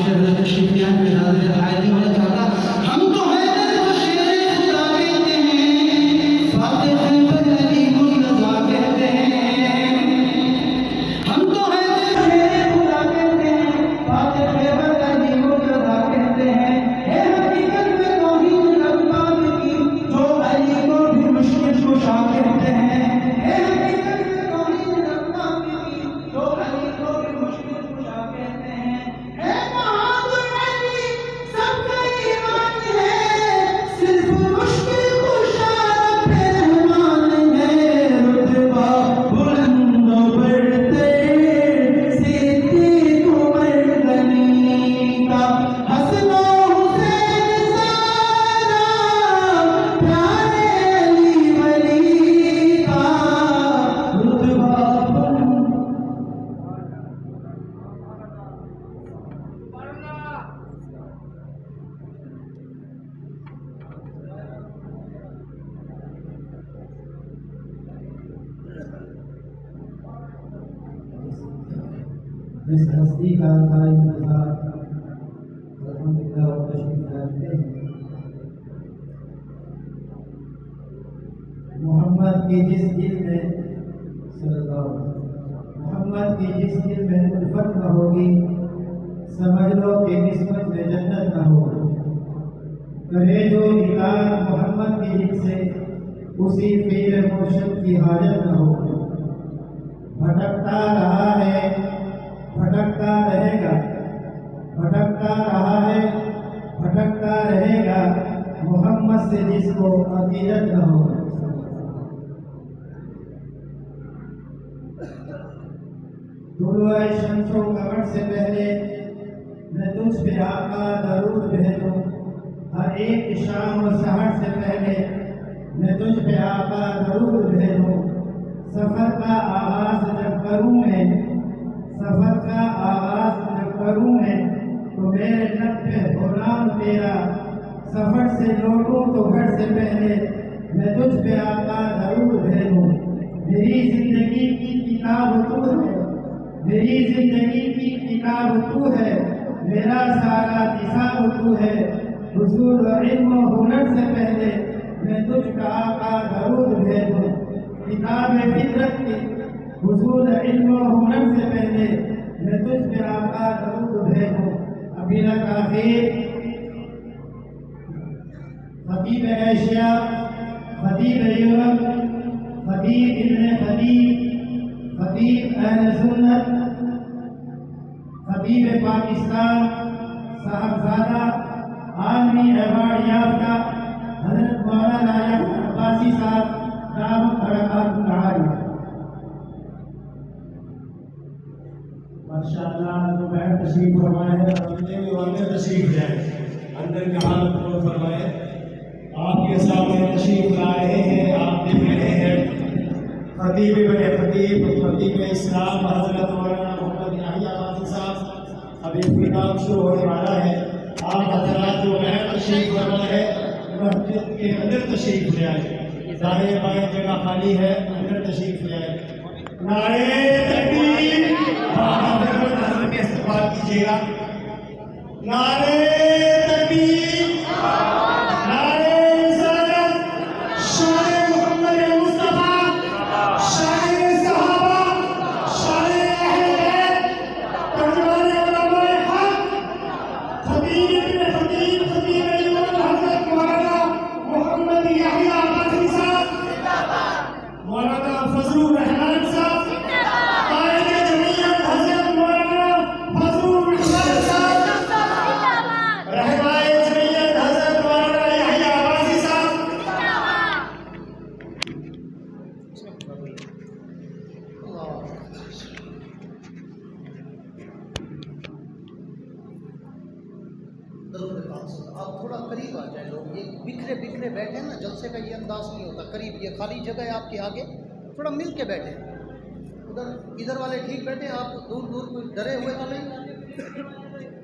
عاشق حضرت تشریف لے آئے، پھر حاضر حائری ہونا چاہتا ہم تو ہیں تو شیر خدا کہتے ہیں، فاتح خیبر علی مرتضیٰ کہتے ہیں، ہم تو ہیں تو شیر خدا کہتے ہیں، فاتح خیبر علی مرتضیٰ کہتے ہیں، ہے حقیقت میں توحید رباب کی جو علی کو بھی مشکل کشا کہتے ہیں، ہے حقیقت میں توحید رباب کی جو علی کو بھی مشکل کشا کہتے ہیں، ہے بہادر علی سب کا ایمان ہے، صرف مشکل کشا رہمان ہے، رتبہ بلند و بڑھتے صدیق عمر غنی کا، حسن و حسین زارا پیارے علی ولی کا، رتبہ بلند. جس ہستی کا انتظار الحمدللہ اور تشریف لاتے ہیں، محمد کی جس دل میں صلی اللہ علیہ وسلم، محمد کی جس دل میں الفت نہ ہوگی، سمجھ لو کہ قسمت میں جنت نہ ہوگی. کرے جو نکال محمد کی دل سے، اسی پیر مرشد کی حاجت نہ ہوگی. بھٹکتا رہا ہے، بھٹکتا رہے گا، بھٹکتا رہا ہے، بھٹکتا رہے گا، محمد سے جس کو عقیدت نہ ہو. طلوع شمس و قمر سے پہلے میں تجھ پہ آقا درود بھیجوں، ہر ایک شام و سحر سے پہلے میں تجھ پہ آقا درود بھیجوں. سفر کا آغاز جب کروں میں، سفر کا آغاز جب کروں میں، تو میرے لب پہ ہو نام تیرا. سفر سے لوٹوں تو گھر سے پہلے میں تجھ پہ آقا درود بھیجوں. میری زندگی کی کتاب تو ہے، میری زندگی کی کتاب تو ہے، میرا سارا نصاب تو ہے. حضور علم و ہنر سے پہلے میں تجھ کا آقا درود بھیجوں. کتاب فطرت کی حضور علم و ہنر سے پہلے میں تجھ پہ آقا درود بھیجوں. ابھی تاخیر خطیب ایشیا، خطیب یورپ، خطیب ابن خطیب، خطیب اہل سنت، خطیب پاکستان، صاحبزادہ عالمی ایوارڈ یافتہ حضرت مولانا یحییٰ عباسی صاحب دعوت برکات العالی. ماشاءاللہ جو بہن تشریف فرمائے ہیں اور جتنے بھی والے تشریف جائیں اندر کی حالت کو فرمائے. آپ کے سامنے تشریف لائے ہیں، آپ دیکھ رہے ہیں خطیب ابن خطیب، خطیب اسلام حضرت مولانا محمد یحییٰ عباسی صاحب. اب ایک کتاب شروع ہونے والا ہے. آپ حضرات جو بہن تشریف فرمائے ہیں مسجد کے اندر تشریف لے آئے، دائیں بائیں جگہ خالی ہے، اندر تشریف لے آئے. نعرے تکبیر، حضرت کے استقبال کیجیے گا. نعرے تکبیر، نعرے رسالت، شان محمد مصطفیٰ، شان صحابہ، شان اہل بیت، ترجمان علماء حق، خطیب ابن خطیب، خطیب یورپ حضرت مولانا محمد یحییٰ عباسی صاحب، مولانا فضل الرحمان صاحب، قائد جمعیت حضرت مولانا فضل الرحمان صاحب، رہنمائے جمعیت حضرت مولانا یحییٰ عباسی صاحب. آپ تھوڑا قریب آ جائیں. لوگ یہ بکھرے بکھرے بیٹھے نا، جلسے کا یہ انداز نہیں ہوتا. قریب یہ خالی جگہ ہے آپ کے آگے، تھوڑا مل کے بیٹھے. ادھر والے ٹھیک بیٹھے، آپ دور دور کوئی ڈرے ہوئے تو نہیں،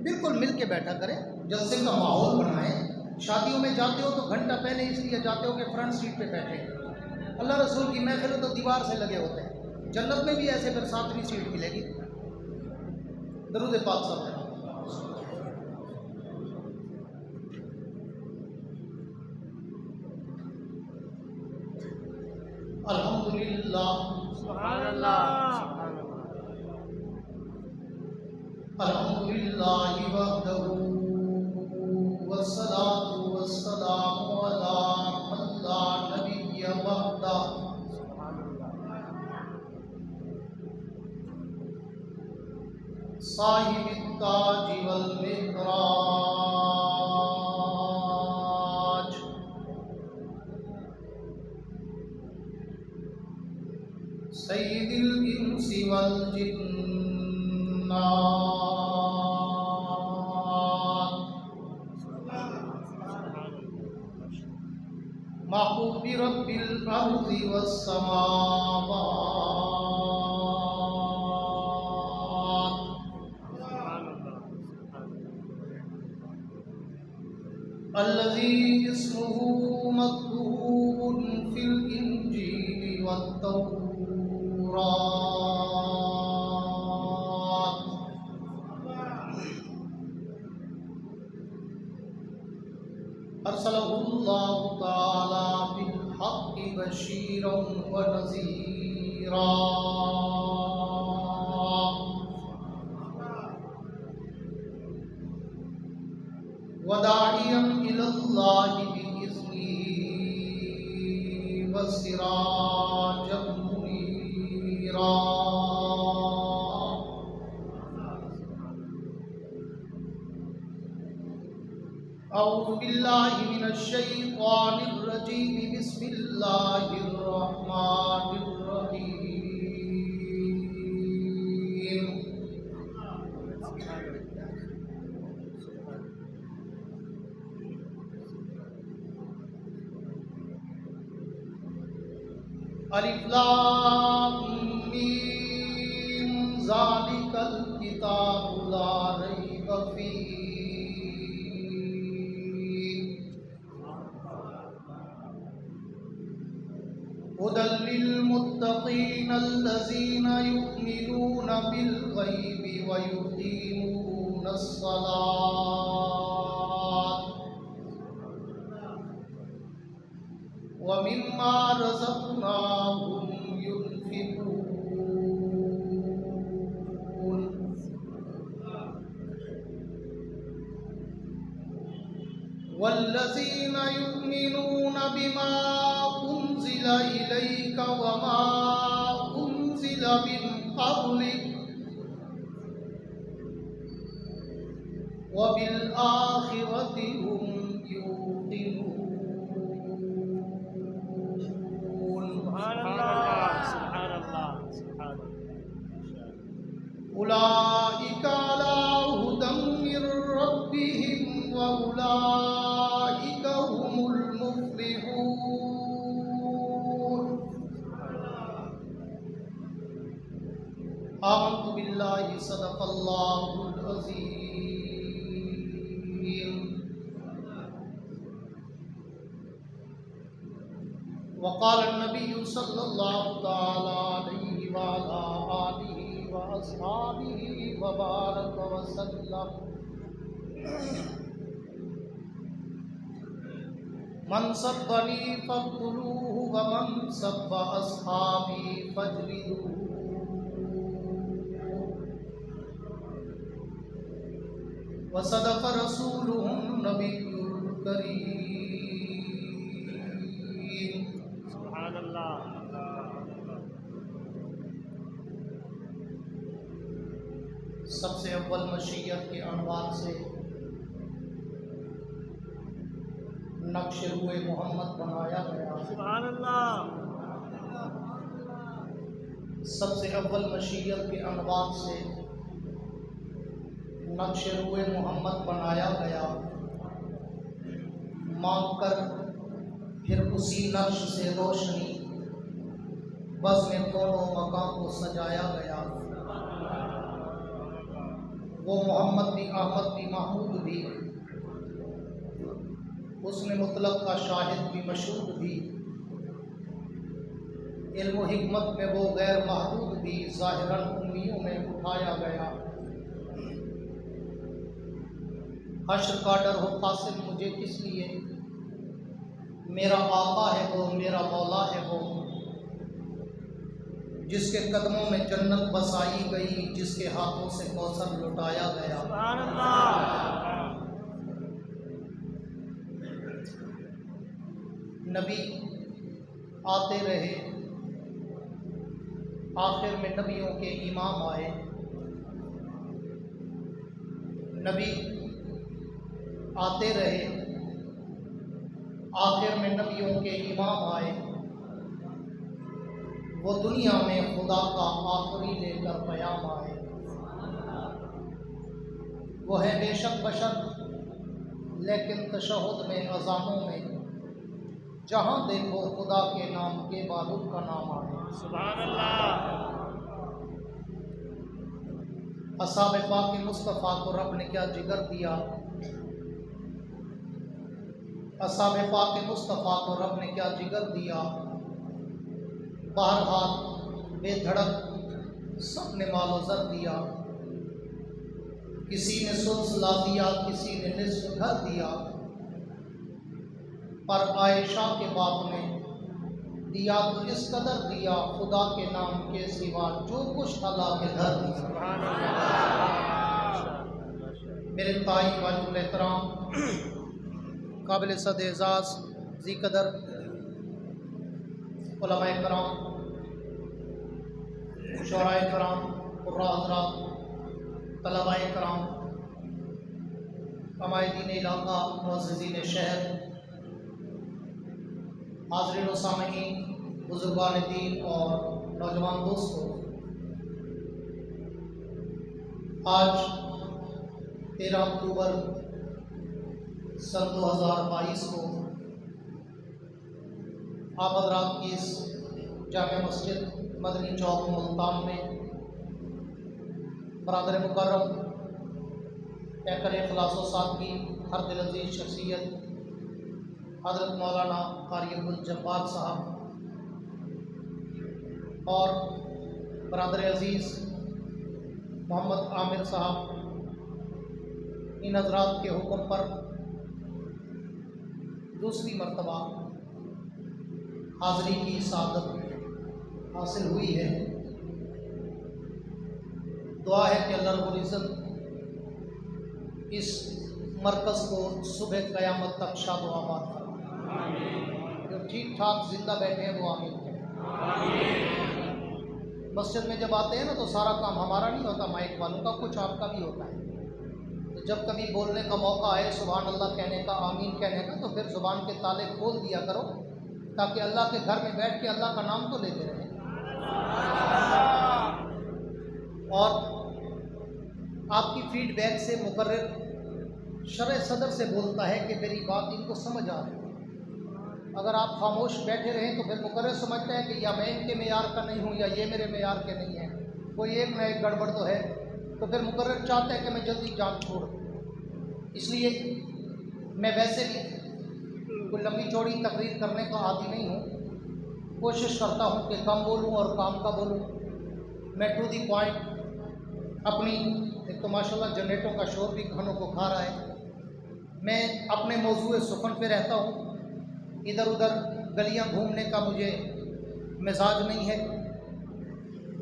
بالکل مل کے بیٹھا کریں. جلسے کا ماحول بنائیں. شادیوں میں جاتے ہو تو گھنٹہ پہلے اس لیے جاتے ہو کہ فرنٹ سیٹ پہ بیٹھے. اللہ رسول کی محفل ہو تو دیوار سے لگے ہوتے ہیں. جنت میں بھی ایسے پھر 7ویں سیٹ ملے گی. درود پاک صاحب. الحمدللہ سبحان اللہ الحمدللہ وحدہ والصلاة والسلام علی من لا نبی بعدہ صاحب التاج والمعراج سید الانس والجنات محبوب رب الارض والسماوات الذي اسمه مكتوب في الإنجيل والتوراة أرسله الله تعالى بالحق بشيرا ونذيرا وداعيا إلى الله بإذنه وسراجا منيرا أعوذ بالله من الشيطان الرجيم بسم الله الرحمن الرحيم الف لام میم ذالک الکتاب لا ریب فیہ هدى للمتقین الذین یؤمنون بالغیب ویقیمون الصلاة ومما رزقناهم ينفقون والذين يؤمنون بما أنزل إليك وما أنزل من قبلك وبالآخرة هم يوقنون سبحان اللہ أولئك على هدى من ربهم وأولئك هم المفلحون آمنت بالله صدق الله العظيم وقال النبي صلى الله تعالى عليه وعلى آله وأصحابه وبارك وسلم من سبني فاقتلوه ومن سب أصحابي فاجلدوه وصدق رسوله النبي الكريم سبحان اللہ سب سے اول مشیت کے عنوان سے نقش روئے محمد بنایا گیا. سبحان اللہ سب سے اول مشیت کے عنوان سے نقش روئے محمد بنایا گیا. مانگ کر پھر اسی نقش سے روشنی بس میں دونوں مقام کو سجایا گیا. وہ محمد بھی احمد بھی محمود بھی اس میں مطلق کا شاہد بھی مشہود بھی علم و حکمت میں وہ غیر محدود بھی ظاہراً امیوں میں اٹھایا گیا. حشر کا ڈر ہو قاسم مجھے کس لیے، میرا آقا ہے وہ میرا مولا ہے وہ جس کے قدموں میں جنت بسائی گئی، جس کے ہاتھوں سے کوثر لٹایا گیا۔ سبحان اللہ۔ نبی آتے رہے، آخر میں نبیوں کے امام آئے۔ نبی آتے رہے، آخر میں نبیوں کے امام آئے۔ وہ دنیا میں خدا کا آخری لے کر پیام آئے۔ وہ ہے بے شک بشر لیکن تشہد میں اذانوں میں جہاں دیکھو خدا کے نام کے معبود کا نام آئے۔ سبحان اللہ۔ اصحاب پاک مصطفیٰ کو رب نے کیا جگر دیا، اصحاب پاک مصطفیٰ کو رب نے کیا جگر دیا۔ بہرحال بے دھڑک سب نے مال و زر دیا، کسی نے ثلث لا دیا، کسی نے نصف گھر دیا، پر عائشہ کے باپ نے دیا تو اس قدر دیا، خدا کے نام کے سوا جو کچھ تھا لا کے دھر دیا۔ سبحان اللہ۔ میرے تائی واجب الاحترام، قابل صد اعزاز، ذی قدر علماء کرام، شعراء کرام، قراء حضرات، طلباء کرام، قمائدین علاقہ، معززین شہر، حاضرین و سامعین، بزرگان دین اور نوجوان دوستوں، آج 13 اکتوبر سن 2022 کو آپ حضرات کی اس جامع مسجد مدنی چوک ملتان میں برادر مکرم پیکر اخلاص و سادگی، ہر دل عزیز شخصیت حضرت مولانا قاری عبدالجبار صاحب اور برادر عزیز محمد عامر صاحب، ان حضرات کے حکم پر دوسری مرتبہ حاضری کی سعادت حاصل ہوئی ہے۔ دعا ہے کہ اللہ رب العزت اس مرکز کو صبح قیامت تک شاد و آباد فرمائے۔ جو ٹھیک ٹھاک زندہ بیٹھے ہیں وہ آمین کہیں۔ مسجد میں جب آتے ہیں نا تو سارا کام ہمارا نہیں ہوتا، مائک والوں کا، کچھ آپ کا بھی ہوتا ہے۔ تو جب کبھی بولنے کا موقع آئے سبحان اللہ کہنے کا، آمین کہنے کا، تو پھر زبان کے تالے کھول دیا کرو تاکہ اللہ کے گھر میں بیٹھ کے اللہ کا نام تو لیتے رہیں۔ اور آپ کی فیڈ بیک سے مقرر شرح صدر سے بولتا ہے کہ میری بات ان کو سمجھ آ رہی ہے۔ اگر آپ خاموش بیٹھے رہیں تو پھر مقرر سمجھتا ہے کہ یا میں ان کے معیار کا نہیں ہوں یا یہ میرے معیار کے نہیں ہیں، کوئی ایک نہ ایک گڑبڑ تو ہے، تو پھر مقرر چاہتا ہے کہ میں جلدی جان چھوڑ۔ اس لیے میں ویسے بھی کوئی لمبی چوڑی تقریر کرنے کا عادی نہیں ہوں، کوشش کرتا ہوں کہ کم بولوں اور کام کا بولوں، میں ٹو دی پوائنٹ اپنی، ایک تو ماشاءاللہ جنریٹوں کا شور بھی کھانوں کو کھا رہا ہے، میں اپنے موضوع سخن پہ رہتا ہوں، ادھر ادھر گلیاں گھومنے کا مجھے مزاج نہیں ہے،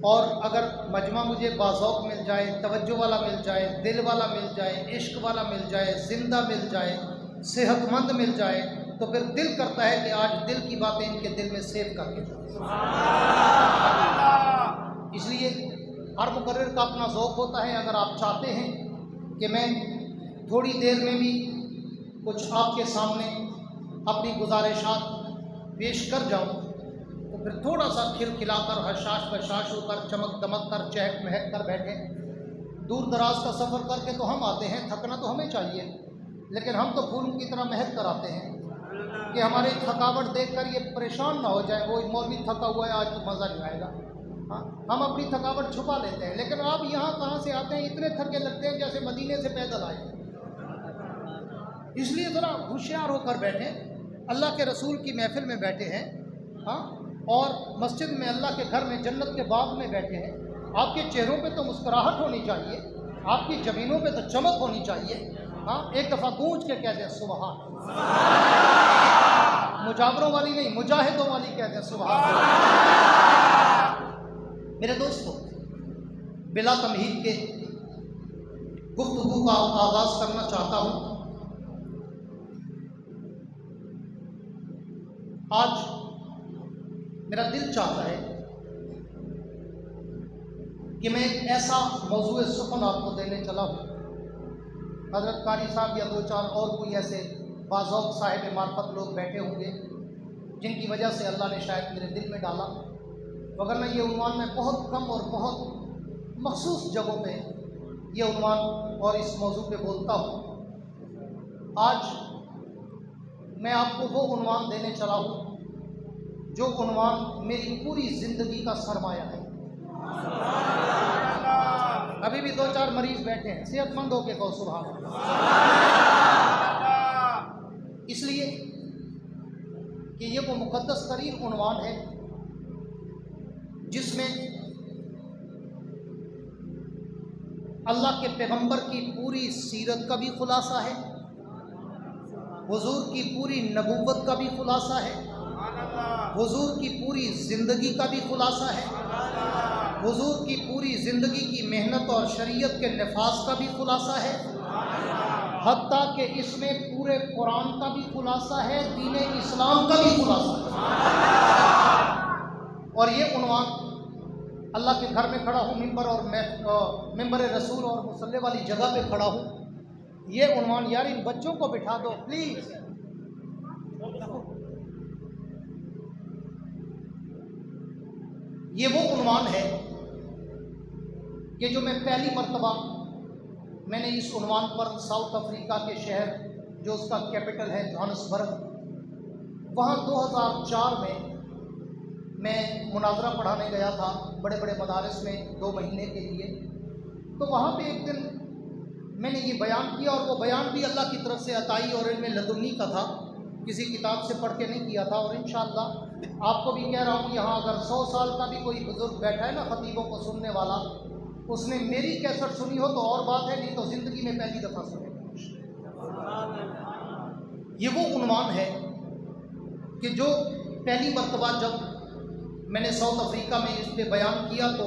اور اگر مجمع مجھے باذوق مل جائے، توجہ والا مل جائے، دل والا مل جائے، عشق والا مل جائے، زندہ مل جائے، صحت مند مل جائے، تو پھر دل کرتا ہے کہ آج دل کی باتیں ان کے دل میں سیو کر کے جاؤں۔ اس لیے ہر مقرر کا اپنا ذوق ہوتا ہے۔ اگر آپ چاہتے ہیں کہ میں تھوڑی دیر میں بھی کچھ آپ کے سامنے اپنی گزارشات پیش کر جاؤں تو پھر تھوڑا سا کھل کھلا کر، حشاش بشاش ہو کر، چمک دمک کر، چہک مہک کر بیٹھیں۔ دور دراز کا سفر کر کے تو ہم آتے ہیں، تھکنا تو ہمیں چاہیے، لیکن ہم تو پھولوں کی طرح مہک کر آتے ہیں کہ ہماری تھکاوٹ دیکھ کر یہ پریشان نہ ہو جائے، وہ مولوی تھکا ہوا ہے آج تو مزہ نہیں آئے گا۔ ہاں، ہم اپنی تھکاوٹ چھپا لیتے ہیں، لیکن آپ یہاں کہاں سے آتے ہیں؟ اتنے تھکے لگتے ہیں جیسے مدینے سے پیدل آئے۔ اس لیے ذرا ہوشیار ہو کر بیٹھیں، اللہ کے رسول کی محفل میں بیٹھے ہیں، ہاں، اور مسجد میں، اللہ کے گھر میں، جنت کے باغ میں بیٹھے ہیں۔ آپ کے چہروں پہ تو مسکراہٹ ہونی چاہیے، آپ کی زمینوں پہ تو چمک ہونی چاہیے۔ ہاں، ایک دفعہ گونج کے کہہ دیں سبحان، مجاوروں والی نہیں، مجاہدوں والی کہہ دیں سبحان۔ मेरे दोस्तों, बिला तमहीद के गुफ्तगू का आगाज़ करना चाहता हूँ। आज मेरा दिल चाहता है कि मैं एक ऐसा मौजूद सुखन आपको देने चला हूँ। हज़रत कारी साहब या दो चार और कोई ऐसे बाज़ौक़ साहिब मार्फत लोग बैठे होंगे जिनकी वजह से अल्लाह ने शायद मेरे दिल में डाला, वगरना ये उन्वान मैं बहुत कम और बहुत मखसूस जगहों पे ये उन्वान और इस मौजू पे बोलता हूँ। आज मैं आपको वो उन्वान देने चला हूँ जो उन्वान मेरी पूरी ज़िंदगी का सरमाया है। अभी भी दो चार मरीज़ बैठे हैं, सेहतमंद होके कहो सुभान अल्लाह। इसलिए कि ये वो मुक़द्दस तरीन उन्वान है जिसमें अल्लाह के पैगंबर की पूरी सीरत का भी खुलासा है, हुजूर की पूरी नबूवत का भी खुलासा है, हुजूर की पूरी ज़िंदगी का भी खुलासा है, हुजूर की पूरी ज़िंदगी की मेहनत और शरीयत के नफाज का भी खुलासा है, हत्ता कि इसमें पूरे कुरान का भी खुलासा है, दीन इस्लाम का भी खुलासा है। और ये उन्वान अल्लाह के घर में खड़ा हूँ, मिंबर और मिंबर रसूल और मुसल्ले वाली जगह पे खड़ा हूँ। ये उन्वान, यार इन बच्चों को बिठा दो प्लीज़। ये वो उन्वान है कि जो मैं पहली मर्तबा मैंने इस उन्वान पर साउथ अफ्रीका के शहर जो उसका कैपिटल है जोहान्सबर्ग, वहाँ 2004 में मैं मुनाजरा पढ़ाने गया था बड़े बड़े मदारिस में 2 महीने के लिए। तो वहाँ पे एक दिन मैंने ये बयान किया और वो बयान भी अल्लाह की तरफ से अताई और इल्म लदुन्नी का था, किसी किताब से पढ़ के नहीं किया था। और इंशाअल्लाह आपको भी कह रहा हूँ, यहाँ अगर 100 साल का भी कोई बुज़ुर्ग बैठा है ना खतीबों को सुनने वाला, उसने मेरी कैसेट सुनी हो तो और बात है, नहीं तो ज़िंदगी में पहली दफ़ा सुने। ये वो उन्वान है कि जो पहली मर्तबा जब मैंने साउथ अफ्रीका में इस पे बयान किया तो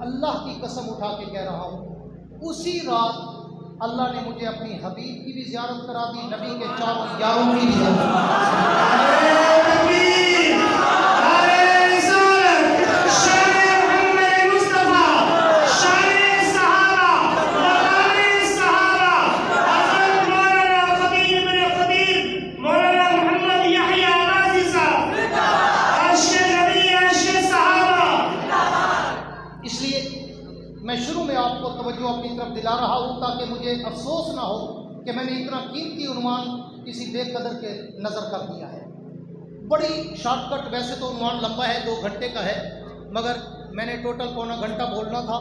अल्लाह की कसम उठा के कह रहा हूँ, उसी रात अल्लाह ने मुझे अपनी हबीब की भी ज़ियारत करा दी, नबी के चारों यारों की भी ज़ियारत। मैं शुरू में आपको तवज्जो अपनी तरफ दिला रहा हूँ ताकि मुझे अफसोस ना हो कि मैंने इतना कीमती उन्वान किसी बेकदर के नज़र कर दिया है। बड़ी शॉर्टकट, वैसे तो उन्वान लंबा है, 2 घंटे का है, मगर मैंने टोटल पौना घंटा बोलना था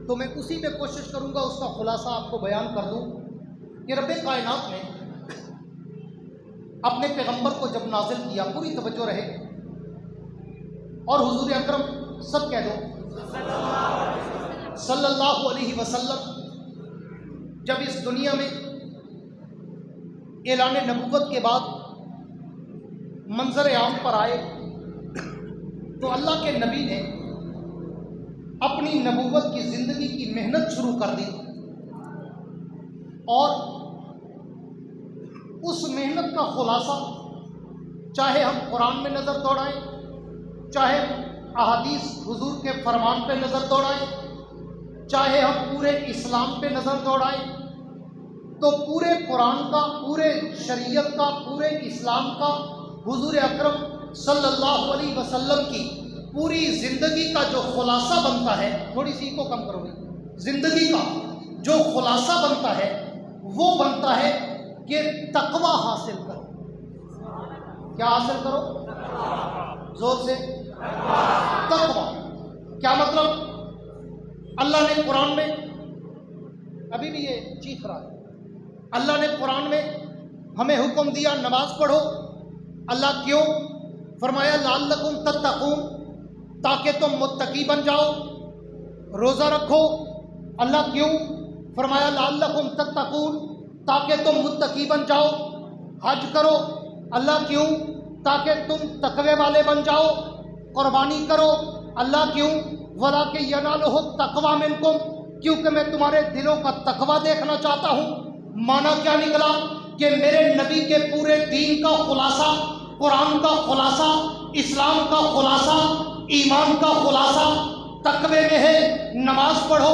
तो मैं उसी में कोशिश करूँगा उसका खुलासा आपको बयान कर दूँ कि रब्बे कायनात ने अपने पैगंबर को जब नाजिल किया, पूरी तवज्जो रहे, और हुजूर अकरम सब कह दो सल्लल्लाहु अलैहि वसल्लम जब इस दुनिया में ऐलान नबूवत के बाद मंजर आम पर आए तो अल्लाह के नबी ने अपनी नबूवत की ज़िंदगी की मेहनत शुरू कर दी और उस मेहनत का खुलासा चाहे हम कुरान में नज़र दौड़ाएं, चाहे अहादीस हुजूर के फरमान पे नज़र दौड़ाएं, चाहे हम पूरे इस्लाम पे नज़र दौड़ाएं, तो पूरे कुरान का, पूरे शरीयत का, पूरे इस्लाम का, हुजूर अकरम सल्लल्लाहु अलैहि वसल्लम की पूरी ज़िंदगी का जो खुलासा बनता है, थोड़ी सी को कम करोगे, ज़िंदगी का जो खुलासा बनता है वो बनता है कि तकवा हासिल करो। क्या हासिल करो? जोर से, तकवा। क्या मतलब? अल्लाह ने कुरान में, अभी भी ये चीख रहा है, अल्लाह ने कुरान में हमें हुक्म दिया नमाज पढ़ो। अल्लाह क्यों? फरमाया लअल्लकुम तत्तकून, ताकि तुम मुत्तकी बन जाओ। रोज़ा रखो। अल्लाह क्यों? फरमाया लअल्लकुम तत्तकून, ताकि तुम मुत्तकी बन जाओ। हज करो। अल्लाह क्यों? ताकि तुम तकवे वाले बन जाओ। कुर्बानी करो। अल्लाह क्यों? वला के यनालुहु तकवा मिनकुम, क्योंकि मैं तुम्हारे दिलों का तकवा देखना चाहता हूँ। माना क्या निकला कि मेरे नबी के पूरे दीन का खुलासा, कुरान का खुलासा, इस्लाम का खुलासा, ईमान का खुलासा तकवे में है। नमाज पढ़ो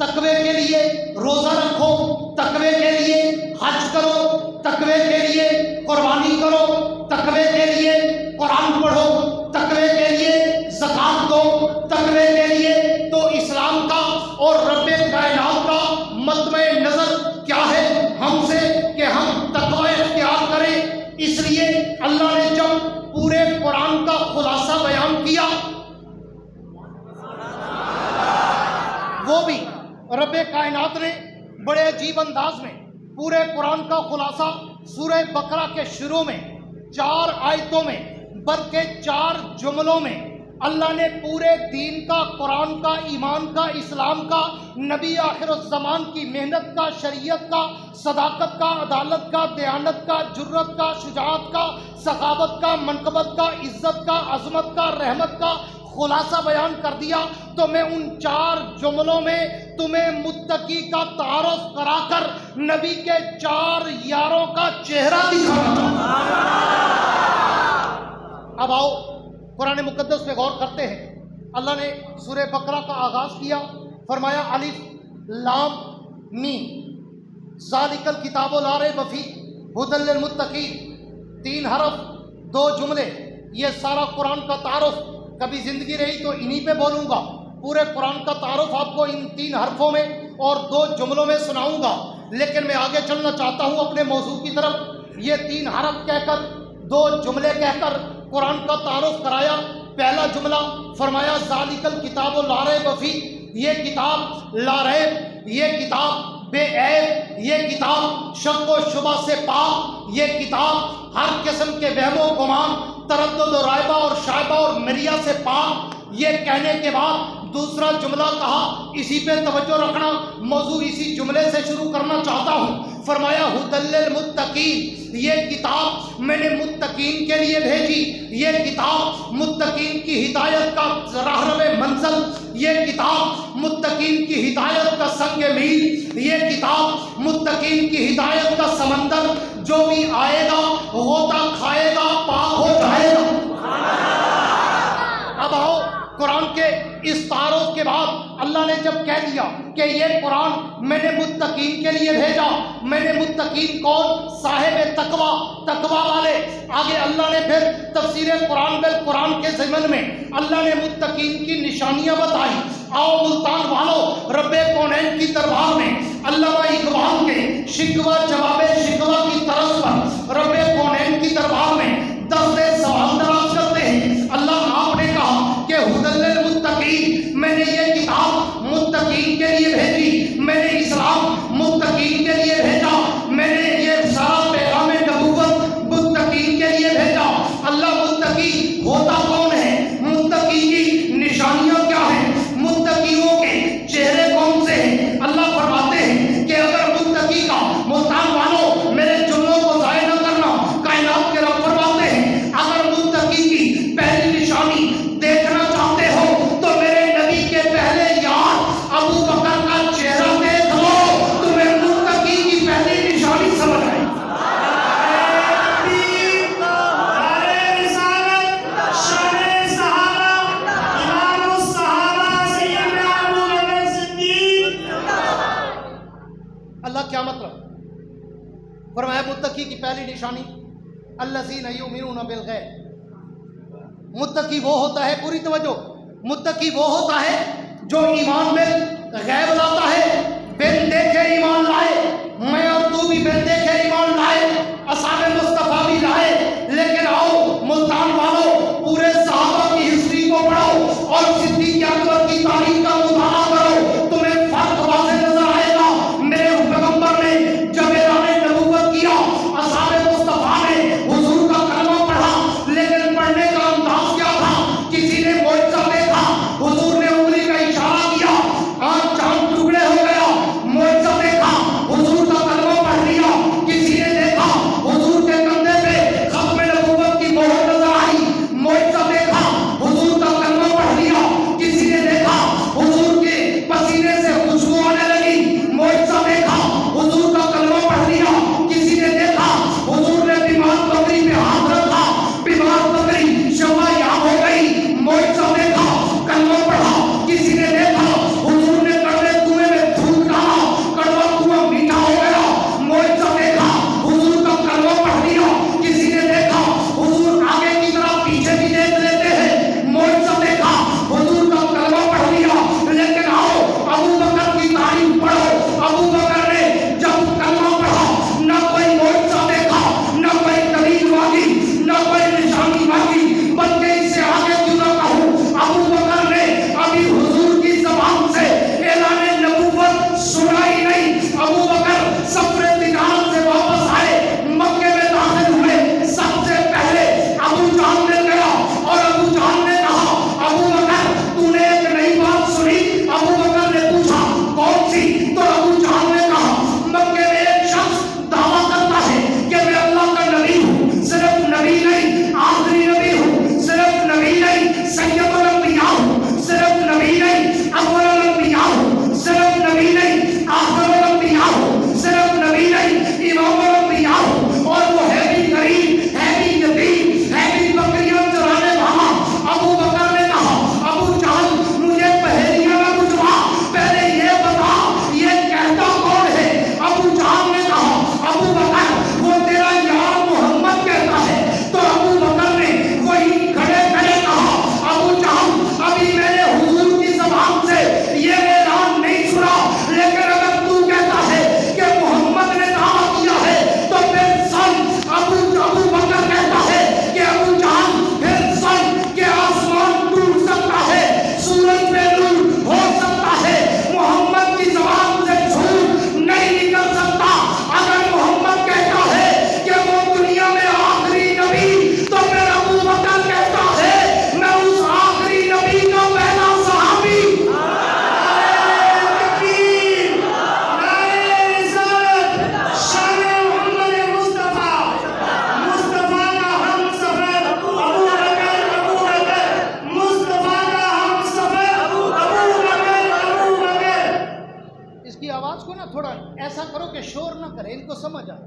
तकवे के लिए, रोज़ा रखो तकवे के लिए, हज करो तकवे के लिए, कुर्बानी करो तकवे के लिए, कुरान पढ़ो तकवे के लिए, ज़कात दो तकवे के लिए। तो इस्लाम का और रब्बे कायनात का मतमे नज़र क्या है हमसे कि हम तकवा इख्तियार करें। इसलिए अल्लाह ने जब पूरे कुरान का खुलासा बयान किया, वो भी रब्बे कायनात ने बड़े अजीब अंदाज में पूरे कुरान का खुलासा सूरह बकरा के शुरू में 4 आयतों में बल्कि 4 जुमलों में अल्लाह ने पूरे दीन का, कुरान का, ईमान का, इस्लाम का, नबी आखिरुज़्ज़मान की मेहनत का, शरीयत का, सदाकत का, अदालत का, दयानत का, जुर्रत का, शुजाअत का, सखावत का, मनकबत का, इज़्ज़त का, अज़मत का, रहमत का खुलासा बयान कर दिया। तो मैं उन 4 जुमलों में तुम्हें मुत्तकी का तारुफ कराकर नबी के 4 यारों का चेहरा दिखाना चाहता हूं। अब आओ कुरान मुकद्दस पे गौर करते हैं। अल्लाह ने सूरह बकरा का आगाज़ किया, फरमाया अलिफ लाम मीम ज़ालिकल किताबु ला रैब फीह हुदल लिल मुत्तकीन। 3 हरफ 2 जुमले, ये सारा कुरान का तारुफ। कभी ज़िंदगी रही तो इन्हीं पे बोलूँगा। पूरे कुरान का तारुफ आपको इन 3 हरफों में और 2 जुमलों में सुनाऊँगा। लेकिन मैं आगे चलना चाहता हूँ अपने मौजू की तरफ। ये 3 हरफ कहकर, 2 जुमले कहकर कुरान का तारुफ कराया। पहला जुमला फरमाया ज़ालिकल किताबु ला रैब फीह, ये किताब ला रैब, ये किताब बेऐब, ये किताब शक व शुबा से पाक, ये किताब हर किस्म के वहमो गुमान, तरद्दुद और रायबा और शायबा और मिरिया से पाक। ये कहने के बाद दूसरा जुमला कहा, इसी पे तवज्जो रखना, मौजू इसी जुमले से शुरू करना चाहता हूँ। फरमाया हुदल लिल मुत्तकीन, ये किताब मैंने मुत्तकीन के लिए भेजी। ये किताब मुत्तकीन की हिदायत का राहरवे मंज़ल, ये किताब मुत्तकीन की हिदायत का संग मील, ये किताब मुत्तकीन की हिदायत का समंदर। जो भी आएगा होता खाएगा, पाक हो जाएगा। अब आओ कुरान के इस तारुफ के बाद अल्लाह ने जब कह दिया कि ये कुरान मैंने मुत्तकीन के लिए भेजा, मैंने मुत्तकीन कौन? साहिब तकवा, तकवा वाले। आगे अल्लाह ने फिर तफसीर कुरान बिल कुरान के ज़मन में अल्लाह ने मुत्तकीन की निशानियां बताई। आओ मुल्तान वालों, रब्बे कौनैन की दरबार में अल्लामा इकबाल के शिकवा जवाबे शिकवा की तरफ पर रब्बे कौनैन की दरबार में 10 सवाल दराज करते हैं। अल्लाह आपने कहा कि हुदल लिल मुत्तकीन, मैंने ये किताब मुत्तकीन के लिए भेजी, मैंने इस्लाम मुत्तकीन के लिए भेजा, मैंने ये सारा पैगाम नबूवत मुत्तकीन के लिए भेजा। अल्लाह मुत्तकी होता कौन है? मुत्तकी की निशानियां क्या है? मुत्तकियों के चेहरे कौन से हैं? अल्लाह फरमाते हैं कि अगर मुत्तकी का, मुल्तान वालों मेरे जुमलों को ज़ाया न करना, कायनात के रब फरमाते हैं अगर मुत्तकी की पहली निशानी देखना चाहते हो तो मेरे नबी के पहले यार अबू बकर का चेहरा देख लो, तुम्हें मुत्तकी की पहली निशानी समझ आई। अल्लाह क्या मतलब? फरमाया मुत्तकी की पहली निशानी अल्लज़ीना युमिनूना बिल गैब। मुत्तकी वो होता है, पूरी तवज्जो, मुत्तकी वो होता है जो ईमान में गैब लाता है। बिन देखे ईमान लाए, मैं और तू भी बिन देखे ईमान लाए, असहाबे मुस्तफ़ा भी लाए। लेकिन आओ मुल्तान वालों, पूरे सहाबा की हिस्ट्री को पढ़ो और सिद्दीक़ अकबर की तारीख का मुताला करो, तुम्हें फर्क वाज़ेह नजर आएगा। मेरे पैगंबर ने जब ऐलाने नबूवत किया, असहाबे मुस्तफ़ा ने हुजूर का कलमा पढ़ा, लेकिन पढ़ने का अंदाज क्या था? किसी ने मोइज़ा देखा, हुजूर ने उंगली का इशारा किया, आज चांद टुकड़े हो गया। मोइज़ा देखा, हुजूर का कलमा पढ़ लिया। किसी ने देखा, हुजूर के कंधे पे खत्म नबूवत की मोहर नजर आई, ऐसा करो कि शोर ना करे, इनको समझ आए।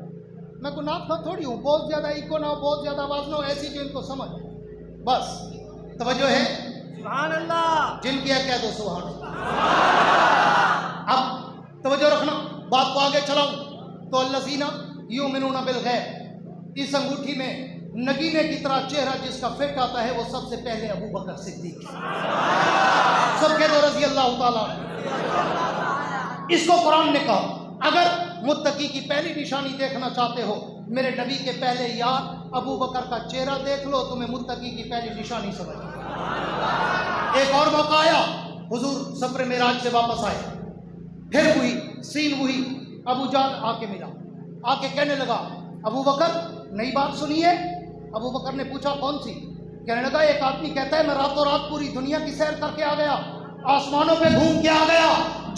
मैं कोई नाथ खा थोड़ी हूँ, बहुत ज़्यादा इको ना हो, बहुत ज़्यादा आवाज़ ना हो, ऐसी जो इनको समझ आए। बस तवज्जो है, सुभान अल्लाह। जिन किया कह दो सुभान अल्लाह। अब तवज्जो रखना, बात को आगे चलाऊं तो अल्लज़ीना युमिनूना बिल गैब, इस अंगूठी में नगीने की तरह चेहरा जिसका फिट आता है वो सबसे पहले अबू बकर सिद्दीक, सब कह दो रज़ी अल्लाह ताला। इसको कुरान ने कहा अगर मुत्तकी की पहली निशानी देखना चाहते हो, मेरे नबी के पहले यार अबू बकर का चेहरा देख लो, तुम्हें मुत्तकी की पहली निशानी समझ। एक और मौका आया, हुजूर सफर मेराज से वापस आए, फिर हुई सीन हुई, अबू जान आके मिला, आके कहने लगा अबू बकर नई बात सुनी है? अबू बकर ने पूछा कौन सी? कहने लगा एक आदमी कहता है मैं रातों रात पूरी दुनिया की सैर करके आ गया, आसमानों पे घूम के आ गया,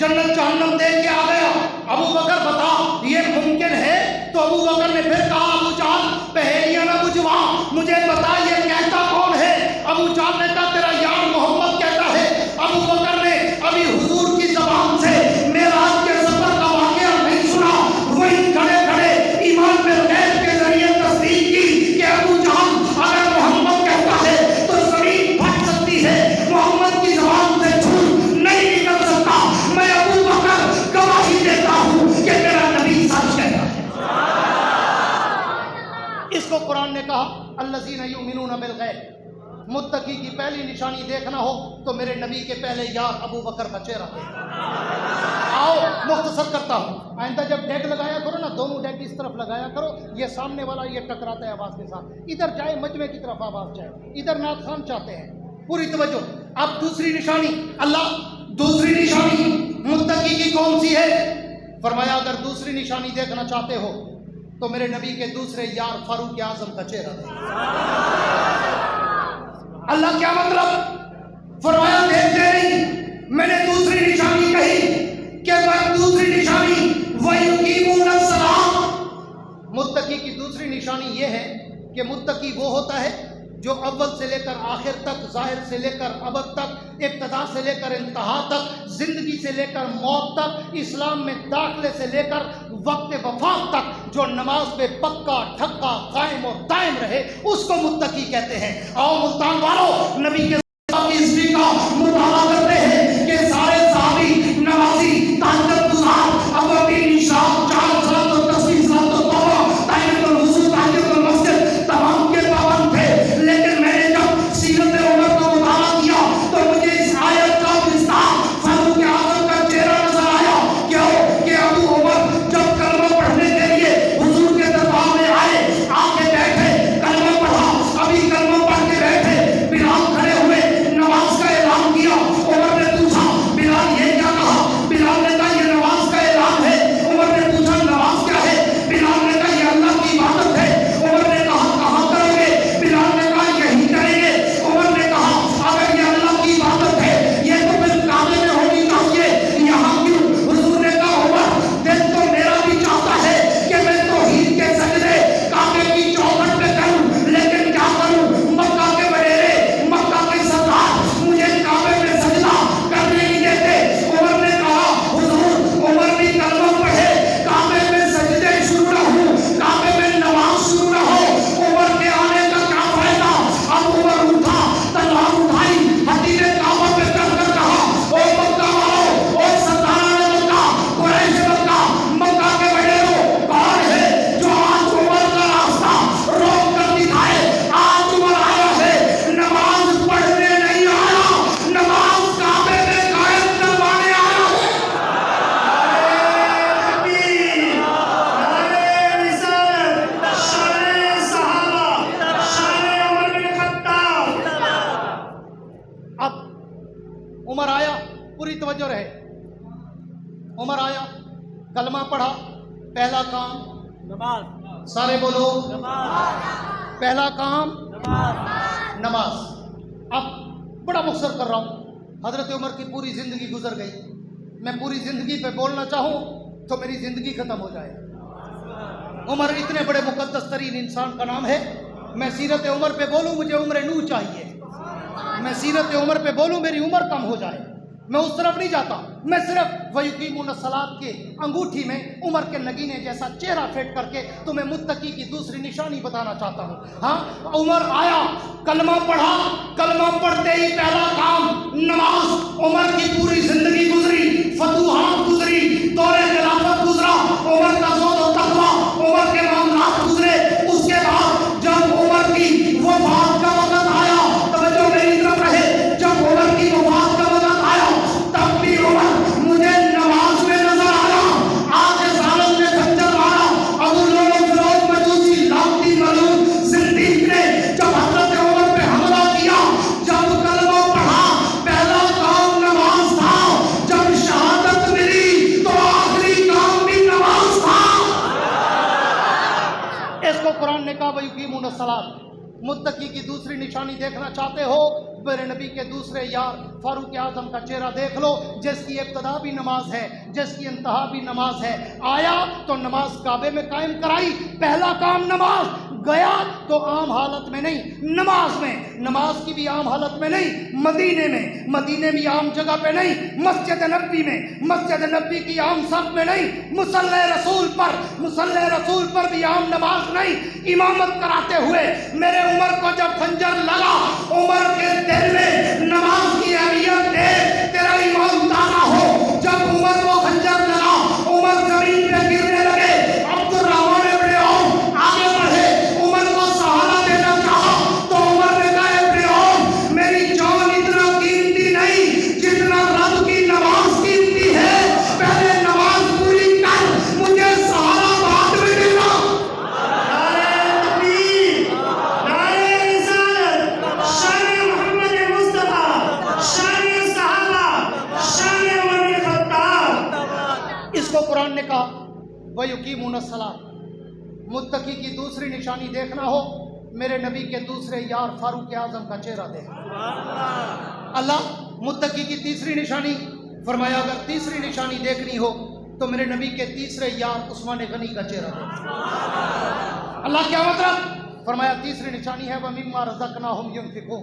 जन्नत जहन्नम देख के आ गया। अबू बकर बता ये मुमकिन है? तो अबू बकर ने फिर कहा अबू जान पहेलियां ना बुझवा, मुझे बता ये कहता कौन है? अबू जान ने कहा तेरा यार मोहम्मद कहता है। अबू बकर ने अभी हुजूर की ज़बान से मेराज के सफर का वाकया नहीं सुना, वही खड़े खड़े ईमान पे गैब के जरिए तस्दीक की कि अबू जान अगर मोहम्मद कहता है तो जमीन फट सकती है, मोहम्मद की ज़बान से झूठ नहीं निकल सकता। मैं अबू बकर गवाही देता हूँ कि मेरा नबी सच कहता है। इसको कुरान ने कहा अल्लज़ीना युमिनूना बिल गैब, मुत्तकी की पहली निशानी देखना हो तो मेरे नबी के पहले यार अबू बकर का चेहरा देखो। आओ मुख्तसर करता हूँ, आइंदा जब डेग लगाया करो ना, दोनों डेग इस तरफ लगाया करो, ये सामने वाला ये टकराता है आवाज़ के साथ, इधर जाए मजमे की तरफ आवाज़ जाए, इधर नाथ खान चाहते हैं, पूरी तवज्जो। अब दूसरी निशानी, अल्लाह दूसरी निशानी मुत्तकी की कौन सी है? फरमाया अगर दूसरी निशानी देखना चाहते हो तो मेरे नबी के दूसरे यार फारूक आजम का चेहरा देखो। अल्लाह क्या मतलब? फरमाया देखते नहीं, मैंने दूसरी निशानी कही कि वह दूसरी निशानी वयुकीमून सलाम, मुत्तकी की दूसरी निशानी यह है कि मुत्तकी वो होता है जो अव्वल से लेकर आखिर तक, जाहिर से लेकर अबद तक, इब्तदा से लेकर इंतहा तक, जिंदगी से लेकर मौत तक, इस्लाम में दाखिले से लेकर वक्त वफात तक जो नमाज पे पक्का ठक्का कायम और दायम रहे उसको मुत्तकी कहते हैं। आओ मुल्तान वालों नबी के हिस्ट्री का मुताला करते हैं कि सारे सहाबी नमाजी ताजत गुजार अबवी निशान चार सलात और तस्बीह सलात और तौबा ताहियतुल वुजू ताहियतुल मस्जिद तमाम के पाबंद थे, लेकिन मैंने जब सीरत उमर का मुताला किया तो मुझे इस आयत का विस्तार फारूक आजम का चेहरा नजर आया। क्यों कि अबू उमर जब कलमा पढ़ने के लिए हुजूर के दरबार में आए, आके बैठे, कलमा पढ़ा, अभी कलमा पढ़ के बैठे, बिलाल खड़े हुए नमाज का ऐलान किया। उमर ने पूछा बिलाल ये क्या कहा? बिलाल ने कहा ये नमाज का ऐलान है। उमर ने पूछा नमाज क्या है? बिलाल ने कहा ये अल्लाह की इबादत है। उमर ने कहा कहाँ करोगे? बिलाल ने कहा यही करेंगे। उमर ने कहा अगर ये अल्लाह की इबादत है ये तो फिर काबे में होनी चाहिए, यहाँ क्यों? हुजूर ने कहा उमर दिल तो मेरा भी चाहता है कि मैं तौहीद के सजदे काबे की चौखट पे करूं, लेकिन क्या करूं? मक्का के बड़ेरे, मक्का के सरदार मुझे काबे में सजदा करने नहीं देते। उमर ने कहा हुजूर उमर भी कलमा पढ़े, काबे में सजदे शुरू ना हो, काबे में नमाज शुरू ना हो, उमर के आने का क्या फायदा? अब उमर उठा, तलवार उठाई, हदीद काबा पे चढ़कर कहा ओ मक्का वालों, ओ सरदारान मक्का, कुरैश मक्का, मक्का के बड़ेरों, कौन है जो आज उमर का रास्ता रोक कर दिखाए? आज उमर आया है नमाज पढ़ने नहीं आया, नमाज काबे में कायम करवाने आया है। अब उमर आया, पूरी तवज्जो रहे, उमर आया, कलमा पढ़ा, पहला काम नमाज, सारे बोलो नमाज, पहला काम नमाज। नमाज। अब बड़ा मुख्तसर कर रहा हूँ, हजरत उमर की पूरी ज़िंदगी गुजर गई, मैं पूरी ज़िंदगी पे बोलना चाहूँ तो मेरी ज़िंदगी ख़त्म हो जाए। उमर इतने बड़े मुकद्दस तरीन इंसान का नाम है, मैं सीरत उमर पे बोलूँ मुझे उम्र नूह चाहिए, मैं सीरत उमर पे बोलूँ मेरी उम्र कम हो जाए। मैं उस तरफ नहीं जाता, मैं सिर्फ वयुकीमुन सलात के अंगूठी में उमर के नगीने जैसा चेहरा फेंट करके तुम्हें मुत्तकी की दूसरी निशानी बताना चाहता हूँ। हाँ, उमर आया, कलमा पढ़ा, कलमा पढ़ते ही पहला काम नमाज। उमर की पूरी जिंदगी गुजरी, फतूहात गुजरी, दौरे खिलाफत गुजरा, उमर का ज़ोद और तक़वा, उमर के मामलात गुजरे। उसके बाद जब उमर की वफ़ात का वक़्त आया, तवज्जो मेरी तरफ रहे, जब उमर की वफ़ात का वक़्त आया तब भी उमर मुझे नमाज में नजर आया। आगे सालन में खंजर मारा, अबू लुलुल फिरोज मजूसी लाती मलून जिंदीक ने जब हज़रत उमर पे हमला किया, जब कलमा पढ़ा, पहला काम नमाज था। जब शहादत मिली तो आखिरी काम भी नमाज था। इसको कुरान ने कहा वयुकीमुन सलात। मुत्तकी की दूसरी निशानी देखना चाहते हो, मेरे नबी के दूसरे यार फारूक आजम का चेहरा देख लो, जिसकी इब्तदा भी नमाज है, जिसकी इंतहा भी नमाज है। आया तो नमाज काबे में कायम कराई, पहला काम नमाज। गया तो आम हालत में नहीं, नमाज में, नमाज की भी आम हालत में नहीं, मदीने में, मदीने भी आम जगह पे नहीं, मस्जिद नबी में, मस्जिद नबी की आम सफ में नहीं, मुसल्ले रसूल पर, मुसल्ले रसूल पर भी आम नमाज नहीं। इमामत कराते हुए मेरे उमर को जब खंजर लगा, उमर के दिल में नमाज की अहमियत देख तेरा ईमान ताज़ा हो। जब उमर को खंजर लगा, उमर जमीन पे गिरने लगे। अब्दुर्रहमान इब्न औफ आगे बढ़े, उमर को सहारा देना चाहा तो उमर ने कहा, इब्न औफ मेरी जान इतना कीमती नहीं जितना रब की नमाज कीमती है, पहले नमाज पूरी कर, मुझे सहारा बाद में देना। इसको कुरान ने कहा वयुकीमुन सलात। मुत्तकी की दूसरी निशानी देखना हो, मेरे नबी के दूसरे यार फारूक आजम का चेहरा देख। अल्लाह मुत्तकी की तीसरी निशानी फरमाया, अगर तीसरी निशानी देखनी हो तो मेरे नबी के तीसरे यार उस्मान गनी का चेहरा देख। अल्लाह क्या मतलब? फरमाया तीसरी निशानी है वमिम्मा रज़क़नाहुम युनफ़िक़ून।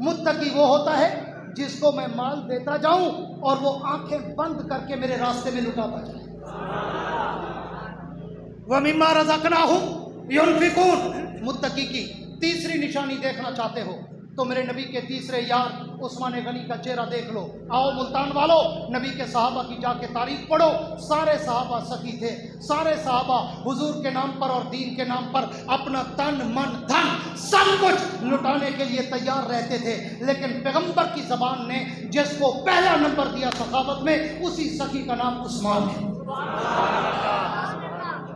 मुत्तकी वो होता है जिसको मैं माल देता जाऊं और वो आंखें बंद करके मेरे रास्ते में लुटाता जाए। वमिम्मा रज़क़नाहुम युनफ़िक़ून। मुत्तकी की तीसरी निशानी देखना चाहते हो तो मेरे नबी के तीसरे यार उस्मान गनी का चेहरा देख लो। आओ मुल्तान वालों, नबी के सहाबा की जाके तारीफ पढ़ो। सारे सहाबा सखी थे, सारे सहाबा हुजूर के नाम पर और दीन के नाम पर अपना तन मन धन सब कुछ लुटाने के लिए तैयार रहते थे। लेकिन पैगंबर की ज़बान ने जिसको पहला नंबर दिया सखावत में, उसी सखी का नाम उस्मान है।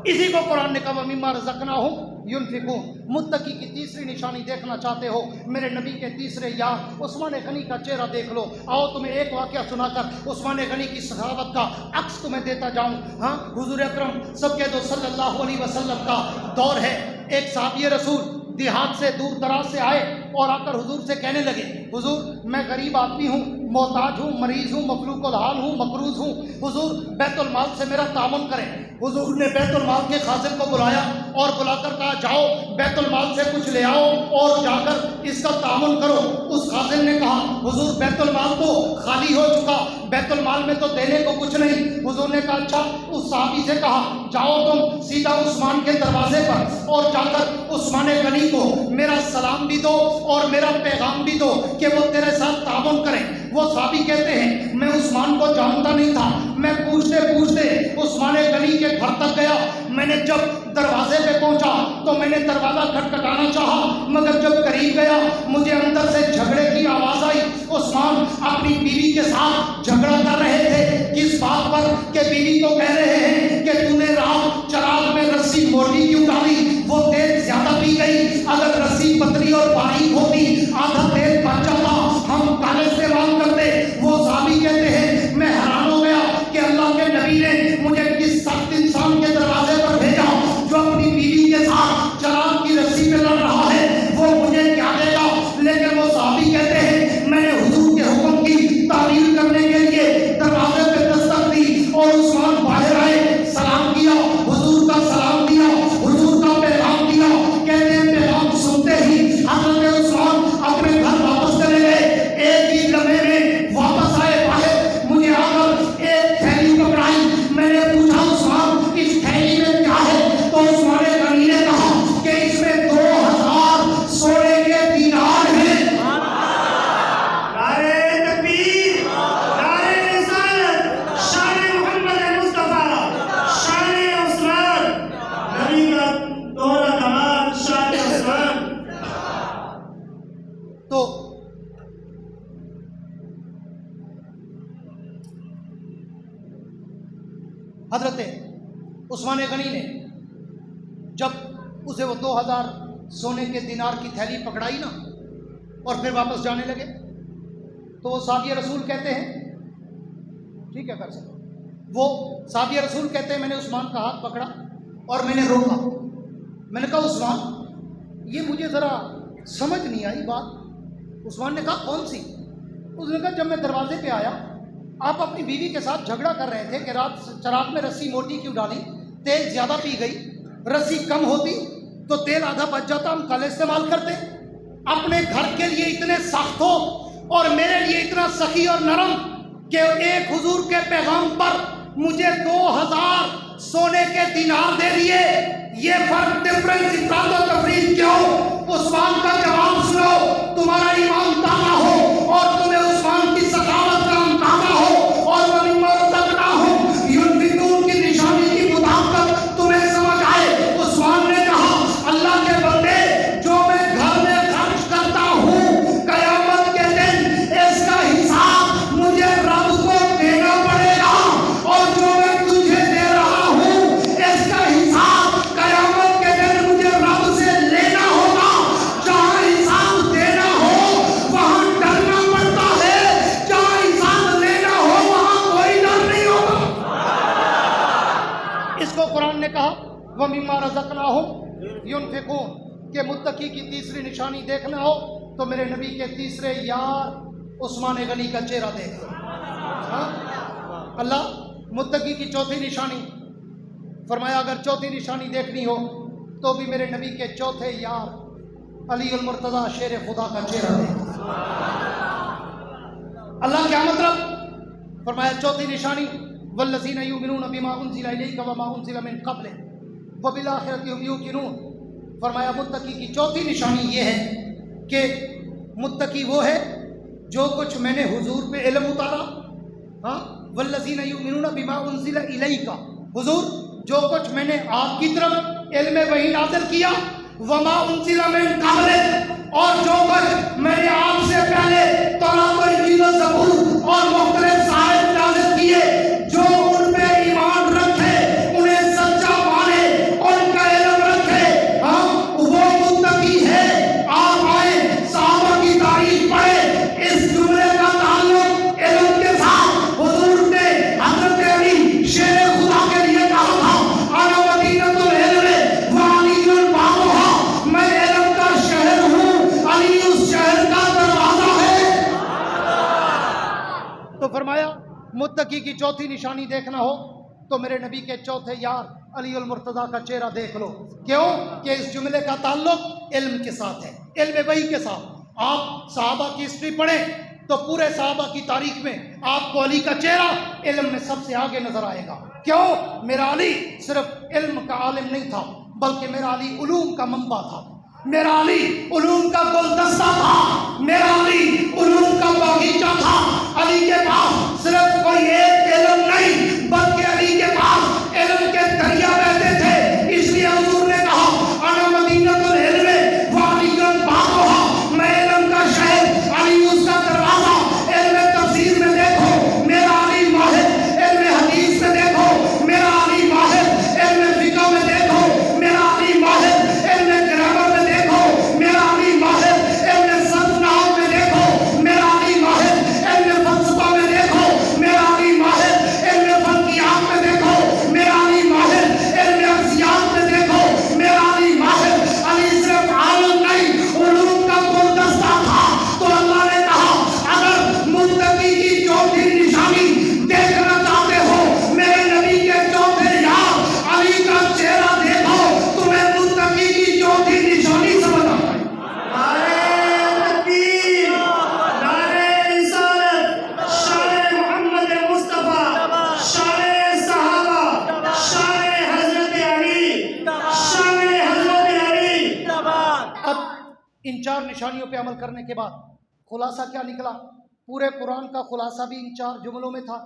इसी को कुरान ने कहा वमिम्मा रज़क़नाहुम युनफ़िक़ून। मुत्तकी की तीसरी निशानी देखना चाहते हो, मेरे नबी के तीसरे यार उस्मान गनी का चेहरा देख लो। आओ तुम्हें एक वाक़या सुनाकर उस्मान गनी की सखावत का अक्स तुम्हें देता जाऊं। हाँ, हुजूर अकरम सबके दो सल्लल्लाहु अलैहि वसल्लम का दौर है। एक साहबी रसूल देहात से दूर दराज से आए और आकर हुजूर से कहने लगे, हुजूर मैं गरीब आदमी हूँ, मोहताज हूँ, मरीज़ हूँ, मफलूकुल हाल हूँ, मकरूज़ हूँ, हुजूर बैतुल माल से मेरा तामुन करें। हुजूर ने बैतुल माल के खाजिन को बुलाया और बुलाकर कहा, जाओ बैतुल माल से कुछ ले आओ और जाकर इसका तामुन करो। उस खाजिन ने कहा, हुजूर बैतुल माल तो खाली हो चुका, बैतुल माल में तो देने को कुछ नहीं। हुजूर ने कहा, अच्छा। उस साहबी से कहा, जाओ तुम सीधा उस्मान के दरवाजे पर और जाकर उस्मान गनी को मेरा सलाम भी दो और मेरा पैगाम भी दो कि वो तेरे साथ तामुन करें। वो साहबी कहते हैं, मैं उस्मान को जानता नहीं था, मैं पूछते पूछते उस्मान गनी के घर तक गया। मैंने जब दरवाजे पे पहुंचा तो मैंने दरवाज़ा खटखटाना चाहा, मगर जब करीब गया मुझे अंदर से झगड़े की आवाज़ आई। उस्मान अपनी बीवी के साथ झगड़ा कर रहे थे। किस बात पर? कि बीवी को कह रहे हैं कि तूने रात चराग में रस्सी मोटी क्यों डाली, वो तेल ज़्यादा पी गई, अगर रस्सी पतली और बारीक होती आधा तेल बच जाता, हम काले इस्तेमाल करते। वो साहबी कहते हैं, मैं हैरान हो गया कि अल्लाह के नबी ने मुझे किस सख्त इंसान के दरवाजे पर भेजा जो अपनी बीवी के साथ चराग की रस्सी पे लड़ रहा है, वो मुझे क्या देगा। लेकिन वो साहबी कहते हैं, मैंने हुजूर के हुक्म की तामील करने के लिए दरवाजे पे दस्तक दी और उस्मान बाहर आए حضرت عثمان غنی نے جب اسے وہ 2000 سونے کے دینار کی تھیلی پکڑائی نا اور پھر واپس جانے لگے تو وہ صحابی رسول کہتے ہیں ٹھیک ہے کر سکتے وہ صحابی رسول کہتے ہیں میں نے عثمان کا ہاتھ پکڑا اور میں نے روکا. میں نے کہا عثمان یہ مجھے ذرا سمجھ نہیں آئی بات. عثمان نے کہا کون سی؟ اس نے کہا جب میں دروازے پہ آیا آپ اپنی بیوی کے ساتھ جھگڑا کر رہے تھے کہ رات چراغ میں رسی موٹی کیوں ڈالی, تیل زیادہ پی گئی, رسی کم ہوتی تو تیل آدھا بچ جاتا, ہم کل استعمال کرتے. اپنے گھر کے لیے اتنے سخت ہو اور میرے لیے اتنا سخی اور نرم کہ ایک حضور کے پیغام پر مجھے 2000 سونے کے دینار دے دیے. یہ فرق ڈفرنس افراد و تفریق کیوں؟ عثمان کا جواب سنو. تمہارا ایمان تازہ ہو اور تمہیں عثمان کی سخاوت کا اندازہ ہو اور وہ ينفقون کی نشانی کی مطابقت تمہیں سمجھ آئے. عثمان نے کہا اللہ کے بندے جو میں گھر میں خرچ کرتا ہوں قیامت کے دن اس کا حساب مجھے رب کو دینا پڑے گا اور جو میں تجھے دے رہا ہوں اس کا حساب قیامت کے دن مجھے رب سے لینا ہوگا. جہاں حساب دینا ہو وہاں ڈرنا پڑتا ہے, جہاں حساب لینا ہو وہاں کوئی ڈر نہیں ہوگا. اس کو قرآن نے کہا وَمِمَّا رَزَقْنَاهُمْ يُنْفِقُونَ کہ متقی کی تیسری نشانی دیکھنا ہو تو میرے نبی کے تیسرے یار عثمان غنی کا چہرہ دیکھ لو. اللہ متقی کی چوتھی نشانی فرمایا اگر چوتھی نشانی دیکھنی ہو تو بھی میرے نبی کے چوتھے یار علی المرتضیٰ شیر خدا کا چہرہ دیکھ. اللہ کیا مطلب فرمایا چوتھی نشانی والذین یؤمنون بما انزل الیک وما انزل من قبلک وبالآخرۃ هم یوقنون. فرمایا متقی کی چوتھی نشانی یہ ہے کہ متقی وہ ہے جو کچھ میں نے حضور پہ علم اتارا. والذین یؤمنون بما انزل الیک حضور جو کچھ میں نے آپ کی طرف علم وحی نازل کیا, وما انزل من قبلک اور جو کچھ میں نے آپ سے پہلے تورات و انجیل و زبور اور مختلف صحائف نازل کیے, جو ان پہ ایمان رکھے انہیں سچا مانے ان کا علم رکھے وہ متقی ہے. آپ آئے صحابہ کی تاریخ پڑھے, اس جملے کا تعلق علم کے ساتھ. حضور نے حضرت علی شیر خدا کے لیے کہا تھا انا مدینۃ العلم وعلی بابها, میں علم کا شہر ہوں, علی اس شہر کا دروازہ ہے. تو فرمایا متقی کی چوتھی نشانی دیکھنا ہو تو میرے نبی کے چوتھے یار علی المرتضیٰ کا چہرہ دیکھ لو. کیوں کہ اس جملے کا تعلق علم کے ساتھ ہے, علم وحی کے ساتھ. آپ صحابہ کی ہسٹری پڑھیں تو پورے صحابہ کی تاریخ میں آپ کو علی کا چہرہ علم میں سب سے آگے نظر آئے گا. کیوں؟ میرا علی صرف علم کا عالم نہیں تھا بلکہ میرا علی علوم کا منبع تھا, میرا علی علوم کا گلدستہ تھا, میرا علی علوم کا باغیچہ تھا. علی کے پاس صرف کوئی ایک علم نہیں بلکہ علی کے پاس علم کے دریا بہتے تھے. اس لیے حضور نے کہا انا مدینۃ العلم وعلی بابها, میں علم کا شہر علی اس کا دروازہ. علم تفسیر میں دیکھو میرا علی ماہر, علم حدیث میں دیکھو میرا علی ماہر, علم فقہ میں دیکھو میرا علی ماہر, علم گرامر میں دیکھو میرا علی ماہر, علم صرف نحو میں دیکھو میرا علی ماہر, علم فلسفہ میں دیکھو میرا علی ماہر, علم فلکیات میں دیکھو میرا علی ماہر, علم ارضیات میں دیکھو میرا علی ماہر. علی صرف عالم نہیں علوم کا گلدستہ تھا. تو اللہ نے کہا اگر متقی کی چوتھی نشانی دیکھنا چاہتے ہو میرے نبی کے چوتھے یار علی کا چہرہ دیکھو, تمہیں متقی کی چوتھی نشانی سمجھ آ جائے. نعرہ تکبیر, نعرہ رسالت, شان محمد مصطفیٰ, شان صحابہ, شان حضرت علی, شان حضرت علی. اب ان چار نشانیوں پہ عمل کرنے کے بعد خلاصہ کیا نکلا؟ پورے قرآن کا خلاصہ بھی ان چار جملوں میں تھا.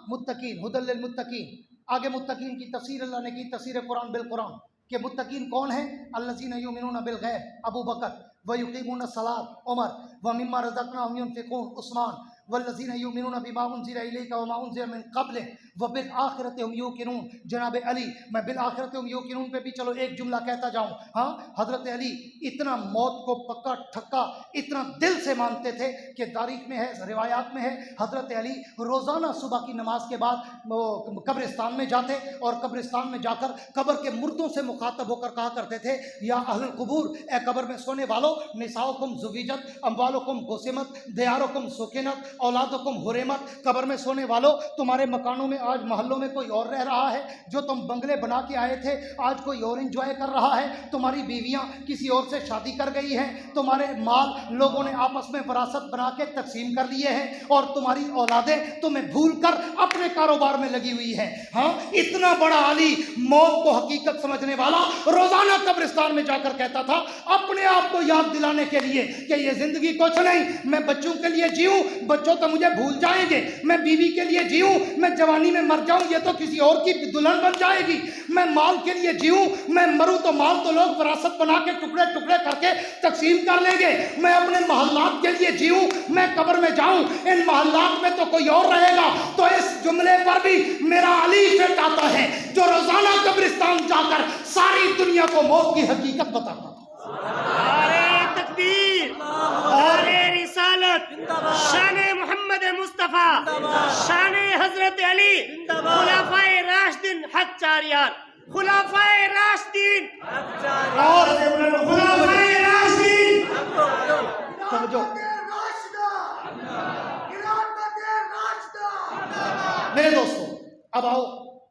متقین ھدی للمتقین. آگے متقین کی تفسیر اللہ نے کی, تفسیر قرآن بالقرآن کہ متقین کون ہیں؟ الذین یؤمنون بالغیب ابو بکر, ویقیمون الصلاۃ عمر, व मिम्मा रज़क़नाहुम युनफ़िक़ून उस्मान वल्लज़ीना युमिनूना बिमा उन्ज़िला इलैका व मा उन्ज़िला मिन क़ब्लिक व बिल आखिरति हुम यूक़िनून। जनाब अली, मैं बिल आखिरति हुम यूक़िनून पे भी चलो एक जुमला कहता जाऊँ। हाँ, हज़रत अली इतना मौत को पक्का ठक्का इतना दिल से मानते थे कि तारीख़ में है, रिवायात में है, हज़रत अली रोज़ाना सुबह की नमाज के बाद वो कब्रिस्तान में जाते और कब्रिस्तान में जाकर कब्र के मुर्दों से मुखातब होकर कहा करते थे, या अहल कुबूर, ए कब्र में सोने वालों, निसाओकुम ज़ुवीजत, अम्वालुकुम गुसिमत, दियारुकुम सुकिनत, औलादुकुम हुरिमत। कब्र में सोने वालों, तुम्हारे मकानों में आज मोहल्लों में कोई और रह रहा है, जो तुम बंगले बना के आए थे आज कोई और एंजॉय कर रहा है, तुम्हारी बीवियां किसी और से शादी कर गई हैं, तुम्हारे माल लोगों ने आपस में विरासत बना के तकसीम कर लिए हैं और तुम्हारी औलादें तुम्हें भूल कर अपने कारोबार में लगी हुई हैं। हाँ, इतना बड़ा अली मौत को हकीकत समझने वाला रोजाना कब्रिस्तान में जाकर कहता था अपने आप को याद दिलाने के लिए कि ये जिंदगी कुछ नहीं, मैं बच्चों के लिए जीऊं, बच्चों तो मुझे भूल जाएंगे, मैं बीवी के लिए जीऊं, मैं जवानी में मर जाऊं, ये तो किसी और की दुल्हन बन जाएगी, मैं माल के लिए जीऊं, मैं मरूं तो माल तो लोग विरासत बना के टुकड़े टुकड़े करके तकसीम कर लेंगे, मैं अपने महल्लात के लिए जीऊं, मैं कब्र में जाऊं, इन महल्लात में तो कोई और रहेगा। तो इस जुमले पर भी मेरा अली फिट आता है जो रोजाना कब्रिस्तान जाकर सारी दुनिया को मौत की हकीकत बताता। नारे तकबीर, नारे रिसालत, शान मोहम्मद मुस्तफ़ा, शान हजरत अली, खुलाफाए राशिदीन हक चार यार, खुलाफाए राशिदीन और खुलाफाए राशिदीन। समझो मेरे दोस्तों, अब आओ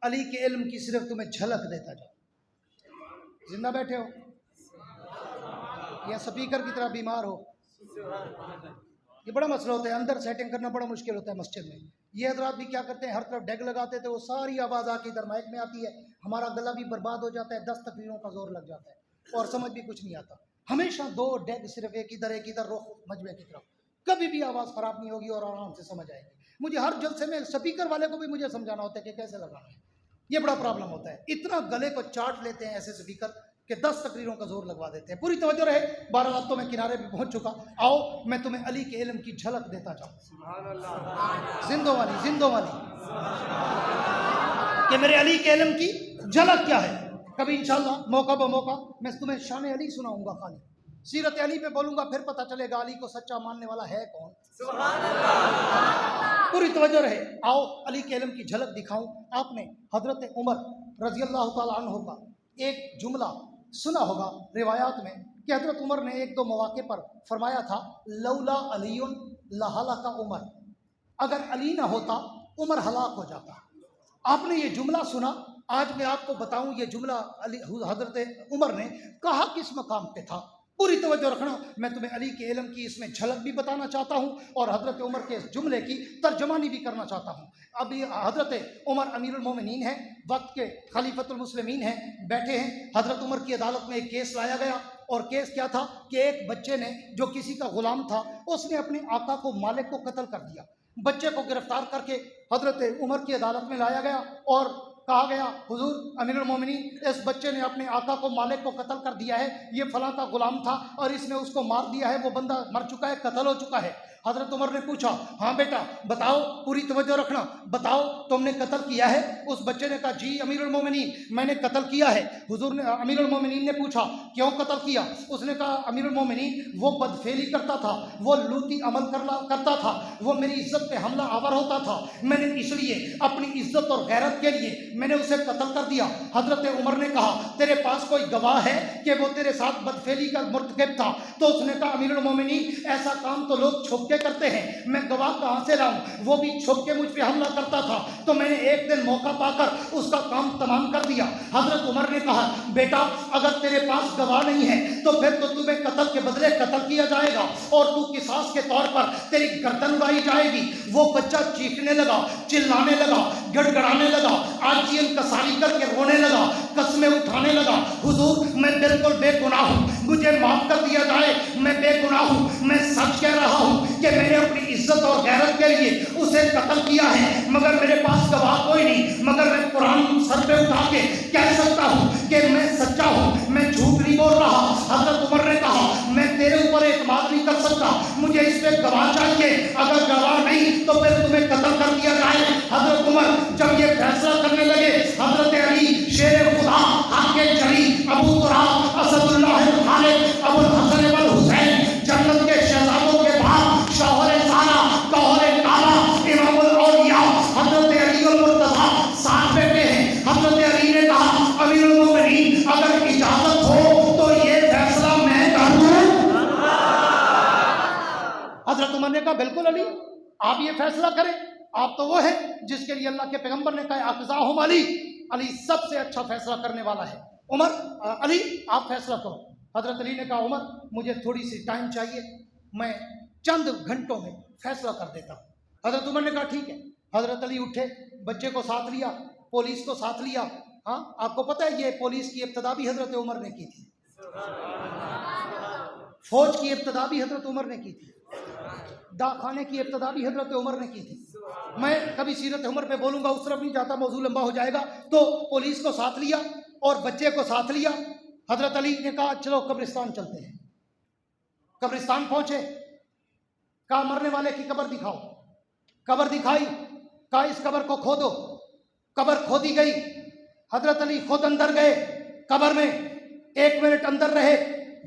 अली के इल्म की सिर्फ तुम्हें झलक देता जाओ। जिंदा बैठे हो या स्पीकर की तरह बीमार हो, ये बड़ा मसला होता है, अंदर सेटिंग करना बड़ा मुश्किल होता है मस्जिद में। ये हजरात भी क्या करते हैं, हर तरफ डेग लगाते थे, वो सारी आवाज़ आके इधर माइक में आती है, हमारा गला भी बर्बाद हो जाता है, 10 तकरीरों का जोर लग जाता है और समझ भी कुछ नहीं आता। हमेशा 2 डेग सिर्फ एक इधर रुख मजमे की तरफ, कभी भी आवाज़ ख़राब नहीं होगी और आराम से समझ आएगी। मुझे हर जलसे में स्पीकर वाले को भी मुझे समझाना होता है कि कैसे लगाना है, ये बड़ा प्रॉब्लम होता है। इतना गले को चाट लेते हैं ऐसे स्पीकर कि 10 तकरीरों का जोर लगवा देते हैं। पूरी तवज्जो रहे, 12 रात तो मैं किनारे पे पहुंच चुका। आओ मैं तुम्हें अली के इल्म की झलक देता जाऊँ, जिंदों वाली कि मेरे अली के इल्म की झलक क्या है। कभी इंशाल्लाह मौका ब मौका मैं तुम्हें शान अली सुनाऊंगा, खाली सीरत अली पे बोलूंगा, फिर पता चलेगा अली को सच्चा मानने वाला है कौन। पूरी तवज्जो रहे, आओ अली के इल्म की झलक दिखाऊं। आपने हजरत उमर रजी अल्लाह ताला अन्हु का एक जुमला सुना होगा रिवायात में कि हजरत उमर ने 1-2 मौके पर फरमाया था, लौला अलीयुन लहलका उमर, अगर अली ना होता उमर हलाक हो जाता। आपने ये जुमला सुना, आज मैं आपको बताऊं ये जुमला अली हजरत उमर ने कहा किस मकाम पे था। पूरी तवज्जो रखना, मैं तुम्हें अली के इल्म की इसमें झलक भी बताना चाहता हूँ और हजरत उमर के इस जुमले की तर्जमानी भी करना चाहता हूँ। अभी हजरत उमर अमीरुल मोमिनीन हैं, वक्त के खलीफतुल मुस्लिमीन हैं, बैठे हैं। हजरत उमर की अदालत में एक केस लाया गया और केस क्या था कि एक बच्चे ने, जो किसी का गुलाम था, उसने अपने आका को, मालिक को कत्ल कर दिया। बच्चे को गिरफ्तार करके हजरत उमर की अदालत में लाया गया और कहा गया, हुजूर अमीरुल मोमिनीन, इस बच्चे ने अपने आका को, मालिक को कत्ल कर दिया है, ये फलां का गुलाम था और इसने उसको मार दिया है, वो बंदा मर चुका है, कत्ल हो चुका है। हजरत उमर ने पूछा, हाँ बेटा बताओ, पूरी तवज्जो रखना, बताओ तुमने कत्ल किया है? उस बच्चे ने कहा, जी अमीरुल मोमिनीन मैंने कत्ल किया है। हुजूर ने, अमीरुल मोमिनीन ने पूछा, क्यों कत्ल किया? उसने कहा, अमीरुल मोमिनीन वो बदफेली करता था, वो लूटी अमल करता था, वो मेरी इज्जत पे हमला आवर होता था, मैंने इसलिए अपनी इज्जत और गैरत के लिए मैंने उसे कत्ल कर दिया। हजरत उमर ने कहा, तेरे पास कोई गवाह है कि वो तेरे साथ बदफेली का मुर्तकिब था? तो उसने कहा, अमीरुल मोमिनीन ऐसा काम तो लोग छुप करते हैं, मैं गवाह कहां से लाऊं? वो भी छुप के मुझ पे हमला करता था, तो मैंने एक दिन मौका पाकर उसका काम तमाम कर दिया। हजरत उमर ने कहा, बेटा अगर तेरे पास गवाह नहीं है तो फिर तो तुम्हें कत्ल के बदले कत्ल किया जाएगा और तू किसास के तौर पर तेरी गर्दन उड़ाई जाएगी। वो बच्चा चीखने लगा, चिल्लाने लगा, गड़गड़ाने लगा, आजियन कसारी करके रोने लगा, कस्में उठाने लगा, हुजूर मैं बिल्कुल बेगुनाह हूं, मुझे माफ कर दिया जाए, मैं बेगुनाह हूं, मैं सच कह रहा हूं कि मैंने अपनी इज्जत और गैरत के लिए उसे कत्ल किया है, मगर मेरे पास गवाह कोई नहीं, मगर मैं कुरान सर पे उठा के कह सकता हूं कि मैं सच्चा हूं, मैं झूठ नहीं बोल रहा। हजरत उमर ने कहा, मैं तेरे ऊपर एतमाद नहीं कर सकता, मुझे मुझे इस पे गवाह चाहिए, अगर गवाह नहीं तो फिर तुम्हें कत्ल कर दिया जाए। हजरत उमर जब ये फैसला करने लगे, हजरत अली शेर खुदा हाके जली अबू तुराब असदुल्लाह खालिद अबुल हसन वल हुसैन जन्नत के शहजादों के बाप शौहर सारा गौहर काला इमामुल औलिया हजरत अली अल मुर्तज़ा साथ बैठे हैं। हजरत अली ने कहा अमीरुल मोमिनीन अगर इजाजत हो तो ये फैसला मैं कर दूं। हजरत उमर ने कहा बिल्कुल अली, आप ये फैसला करें, आप तो वो हैं जिसके लिए अल्लाह के पैगंबर ने कहा अक़ज़ाहुम अली, अली सबसे अच्छा फैसला करने वाला है। उमर अली आप फैसला करो। हजरत अली ने कहा उमर मुझे थोड़ी सी टाइम चाहिए, मैं चंद घंटों में फैसला कर देता हूँ। हजरत उमर ने कहा ठीक है। हजरत अली उठे, बच्चे को साथ लिया, पुलिस को साथ लिया। हाँ, आपको पता है ये पुलिस की इब्तिदा भी हजरत उमर ने की थी, फौज की इब्तिदा भी हजरत उमर ने की थी, डाकखाने की इब्तिदा भी हजरत उमर ने की थी। मैं कभी सीरत उमर पे बोलूँगा, उस तरफ नहीं जाता, मौजू लंबा हो जाएगा। तो पुलिस को साथ लिया और बच्चे को साथ लिया। हजरत अली ने कहा चलो कब्रिस्तान चलते हैं। कब्रिस्तान पहुंचे, कहा मरने वाले की कब्र दिखाओ। कब्र दिखाई, कहा इस कब्र को खोदो। कब्र खोदी गई। हजरत अली खुद अंदर गए कब्र में, 1 मिनट अंदर रहे,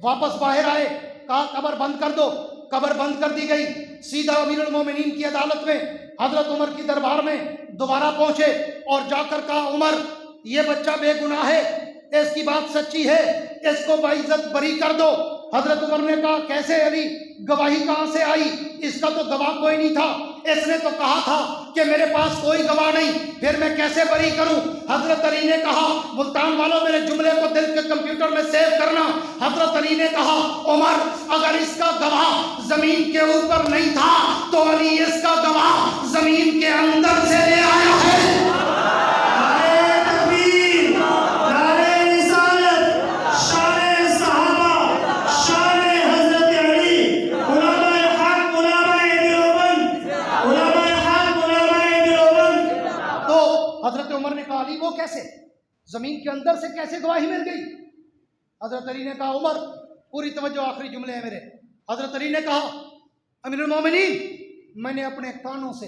वापस बाहर आए, कहा कब्र बंद कर दो। कब्र बंद कर दी गई। सीधा अमीरुल मोमिनीन की अदालत में हजरत उमर की दरबार में दोबारा पहुंचे और जाकर कहा उमर ये बच्चा बेगुनाह है, इसकी बात सच्ची है, इसको बाइज्जत बरी कर दो। हजरत उमर ने कहा कैसे अली, गवाही कहाँ से आई, इसका तो गवाह कोई नहीं था, इसने तो कहा था कि मेरे पास कोई गवाह नहीं, फिर मैं कैसे बरी करूं। हजरत अली ने कहा मुल्तान वालों मेरे जुमले को दिल के कंप्यूटर में सेव करना। हजरत अली ने कहा उमर अगर इसका गवाह जमीन के ऊपर नहीं था तो अली इसका गवाह जमीन के अंदर से ले आया है। हजरत उमर ने कहा अली वो कैसे, जमीन के अंदर से कैसे गवाही मिल गई। हजरत अली ने कहा उमर पूरी तवज्जो, आखिरी जुमले हैं मेरे। हजरत अली ने कहा अमीरुल मोमिनीन मैंने अपने कानों से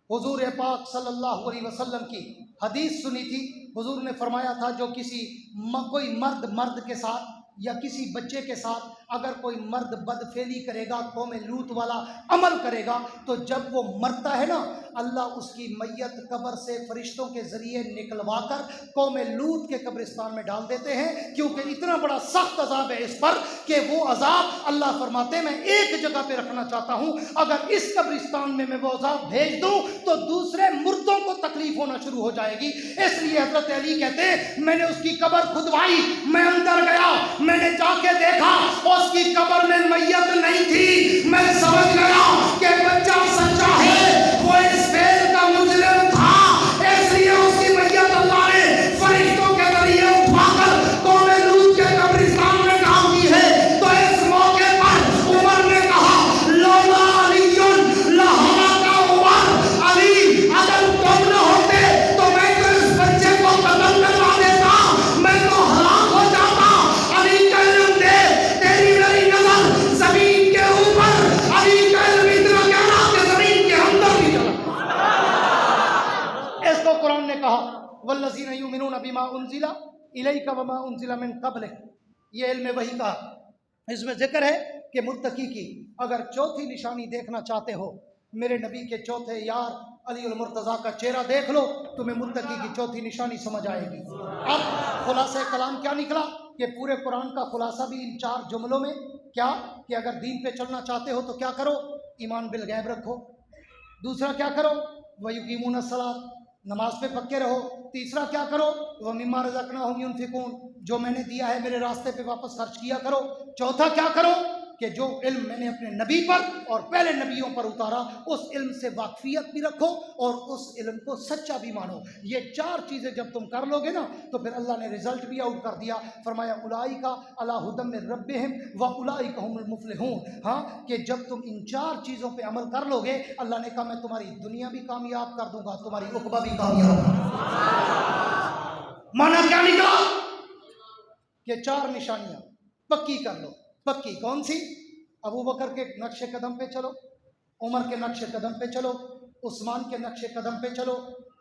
हुजूर पाक सल्लल्लाहु अलैहि वसल्लम की हदीस सुनी थी। हुजूर ने फरमाया था जो कोई मर्द के साथ या किसी बच्चे के साथ अगर कोई मर्द बदफेली करेगा, कौम लूत वाला अमल करेगा, तो जब वो मरता है ना अल्लाह उसकी मैयत कब्र से फरिश्तों के ज़रिए निकलवा कर कौम लूत के कब्रिस्तान में डाल देते हैं, क्योंकि इतना बड़ा सख्त अजाब है इस पर कि वो अजाब अल्लाह फरमाते मैं एक जगह पे रखना चाहता हूँ, अगर इस कब्रिस्तान में मैं वो अजाब भेज दूँ तो दूसरे मुर्दों को तकलीफ होना शुरू हो जाएगी। इसलिए हजरत अली कहते हैं मैंने उसकी कब्र खुदवाई, मैं अंदर गया, मैंने जाके देखा उसकी कब्र में मैयत नहीं थी। मैं समझ गया कि बच्चा सच्चा है, वो इस फेल का मुजरिम था, इसलिए उसकी मैयत अल्लाह ने फरिश्तों के जरिए उठाकर कौम लूत के कब्रिस्तान में डाल दी है। तो इस मौके पर उमर ने कहा लौला अलीयुन लहलाका उमर, अली अगर तुम न होते तो मैं तो इस बच्चे को कत्ल करवा देता, मैं तो हलाक हो जाता। अली का इल्म दे, तेरी मेरी नजर जमीन के ऊपर, अली का इल्म इतना गहरा कि जमीन के अंदर भी चला। इसको कुरान ने कहा वल्लज़ीना युमिनूना बिमा उनज़िला इलैका वमा उनज़िला मिन क़ब्लिक, ये इल्म वही कहा। इसमें जिक्र है कि मुत्तकी की अगर चौथी निशानी देखना चाहते हो, मेरे नबी के चौथे यार अली अल मुर्तज़ा का चेहरा देख लो, तुम्हें मुत्तकी की चौथी निशानी समझ आएगी। अब खुलासा कलाम क्या निकला कि पूरे कुरान का खुलासा भी इन 4 जुमलों में क्या कि अगर दीन पे चलना चाहते हो तो क्या करो, ईमान बिल गैब रखो। दूसरा क्या करो, वयुकीमून सलात, नमाज पे पक्के रहो। तीसरा क्या करो, वह मिम्मा रज़क़नाहुम युनफ़िकून, जो मैंने दिया है मेरे रास्ते पे वापस खर्च किया करो। चौथा क्या करो कि जो इल्म मैंने अपने नबी पर और पहले नबियों पर उतारा उस इल्म से वाकफियत भी रखो और उस इल्म को सच्चा भी मानो। ये 4 चीज़ें जब तुम कर लोगे ना तो फिर अल्लाह ने रिजल्ट भी आउट कर दिया। फरमाया उलाइका अला हुदम मिन रब्बिहिम व उलाइका हुमुल मुफ्लिहून। हाँ, कि जब तुम इन 4 चीज़ों पे अमल कर लोगे अल्लाह ने कहा मैं तुम्हारी दुनिया भी कामयाब कर दूंगा, तुम्हारी उक़बा भी कामयाब। माना क्या निकला कि 4 निशानियां पक्की कर लो। पक्की कौन सी? अबू बकर के नक्शे कदम पे चलो, उमर के नक्शे कदम पे चलो, उस्मान के नक्शे कदम पे चलो,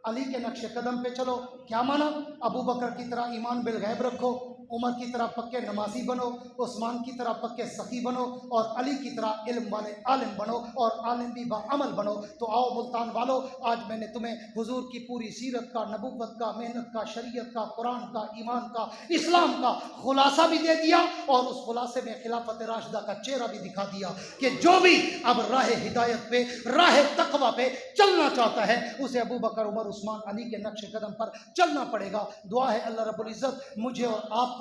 अली के नक्शे कदम पे चलो। क्या माना? अबू बकर की तरह ईमान बिल गैब रखो, उमर की तरह पक्के नमाजी बनो, उस्मान की तरह पक्के सखी बनो, और अली की तरह इल्म वाले आलिम बनो, और आलिम भी बाअमल बनो। तो आओ मुल्तान वालों, आज मैंने तुम्हें हुजूर की पूरी सीरत का, नबुव्वत का, मेहनत का, शरीयत का, कुरान का, ईमान का, इस्लाम का खुलासा भी दे दिया, और उस खुलासे में खिलाफत राशिदा का चेहरा भी दिखा दिया कि जो भी अब राह हिदायत पे, राह तकवा पे चलना चाहता है, उसे अबू बकर, उमर, उस्मान, अली के नक्शे कदम पर चलना पड़ेगा। दुआ है अल्लाह रब्बुल इज़्ज़त मुझे और आपको,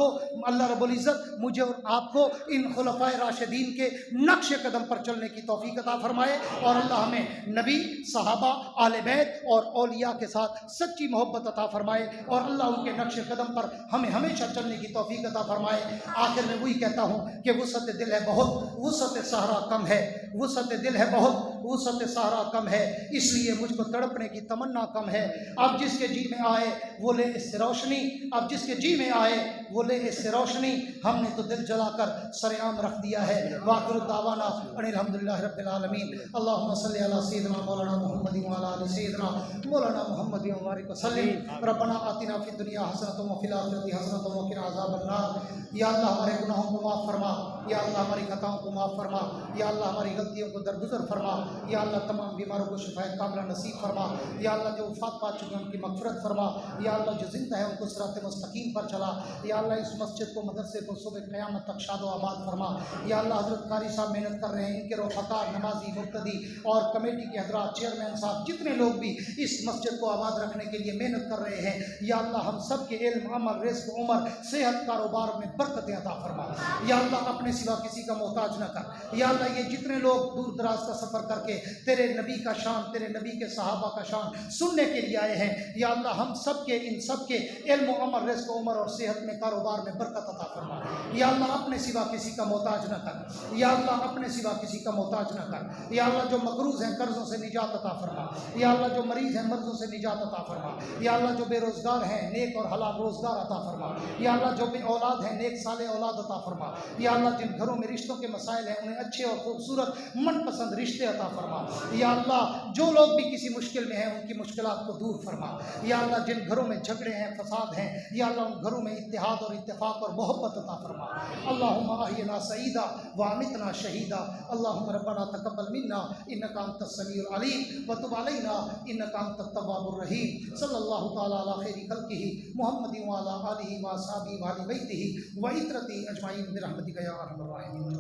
अल्लाह रब्बुल इज़्ज़त मुझे और आपको इन खुलफाए राशिदीन के नक्शे कदम पर चलने की तौफीक अता फरमाए, और अल्लाह हमें नबी, सहाबा, आले बैत और औलिया के साथ सच्ची मोहब्बत अता फरमाए, और अल्लाह उनके नक्शे कदम पर हमें हमेशा चलने की तौफीक अता फरमाए। आखिर में वही कहता हूँ कि वुसअत दिल है बहुत, वुसअत सहरा कम है, वुसअत दिल है बहुत, वुसअत सहरा कम है, इसलिए मुझको तड़पने की तमन्ना कम है। अब जिसके जी में आए वो ले इससे रोशनी, अब जिसके जी में आए वो ले इससे रोशनी, हमने तो दिल जलाकर सरेआम रख दिया है। वाखिर दावाना अनिल हम्दुलिल्लाहि रब्बिल आलमीन। अल्लाहुम्मा सल्लि अला सय्यिदिना मौलाना मुहम्मदिन व अला आलि सय्यिदिना मौलाना मुहम्मदिन व बारिक वसल्लिम। रब्बना आतिना फिद दुनिया हसनतन व फिल आखिरति हसनतन व क़िना अज़ाबन नार। या अल्लाह हमारे गुनाहों को माफ़ फरमा, या अल्लाह हमारी खताओं को माफ़ फरमा, या अल्लाह हमारी गलतियों को दरगुजर फरमा, या अल्लाह तमाम बीमारों को शिफाए कामिला नसीब फरमा, या अल्लाह जो वफ़ात पा चुके हैं उनकी मग़फ़िरत फरमा, या अल्लाह जो ज़िंदा है उनको सिरात मुस्तकीम पर चला, या अल्लाह इस मस्जिद को, मदरसे को सुबह क़यामत तक शाद व आबाद फरमा। या अल्लाह हज़रत कारी साहब मेहनत कर रहे हैं, इनके रफ़क़ा, नमाजी, मुक़्तदी और कमेटी के हज़रात, चेयरमैन साहब, जितने लोग भी इस मस्जिद को आबाद रखने के लिए मेहनत कर रहे हैं, या अल्लाह हम सब के इल्म, अमल, रिज़्क़, उम्र, सेहत, कारोबार में बरकतें अता फरमा। या अल्लाह अपने सिवा किसी का मोहताज न कर। या अल्लाह ये जितने लोग दूर दराज का सफ़र करके तेरे नबी का शान, तेरे नबी के सहाबा का शान सुनने के लिए आए हैं, या अल्लाह हम सब के, इन सब के इल्म, अमल, रिज़्क़, उम्र और सेहत में, कारोबार में बरकत अता फरमा। या अल्लाह अपने सिवा किसी का मोहताज न कर। या अल्लाह अपने सिवा किसी का मोहताज न कर। या अल्लाह जो मकरूज़ हैं कर्ज़ों से निजात अता फरमा। या अल्लाह जो मरीज़ हैं मर्ज़ों से निजात अता फरमा। या अल्लाह जो बेरोज़गार हैं नेक और हलाल रोज़गार अता फरमा। या अल्लाह जो बे औलाद हैं नेक साले औलाद अता फरमा। या अल्लाह जिन घरों में रिश्तों के मसाइल हैं उन्हें अच्छे और खूबसूरत मनपसंद रिश्ते अता फरमा। या अल्लाह जो लोग भी किसी मुश्किल में हैं उनकी मुश्किलात को दूर फरमा। या अल्लाह जिन घरों में झगड़े हैं, फसाद हैं, या अल्लाह उन घरों में इत्तेहाद और इत्तेफाक और मोहब्बत अता फरमा। अल्लाहुम्मा अहियना सईदा व अमितना शहीदा। अल्लाहुम्मा रब्बना तक़ब्बल मिन्ना इन्नका अंतस समीउल अलीम व तुब अलैना इन्नका अंतत तव्वाबुर रहीम। सल्लल्लाहु तआला अला खैरि खल्क़िही मुहम्मदिन व अला आलिहि व असहाबिही व अहलि बैतिही व इत्रती अजमाइन बिरहमतिका या अरहमर राहिमीन।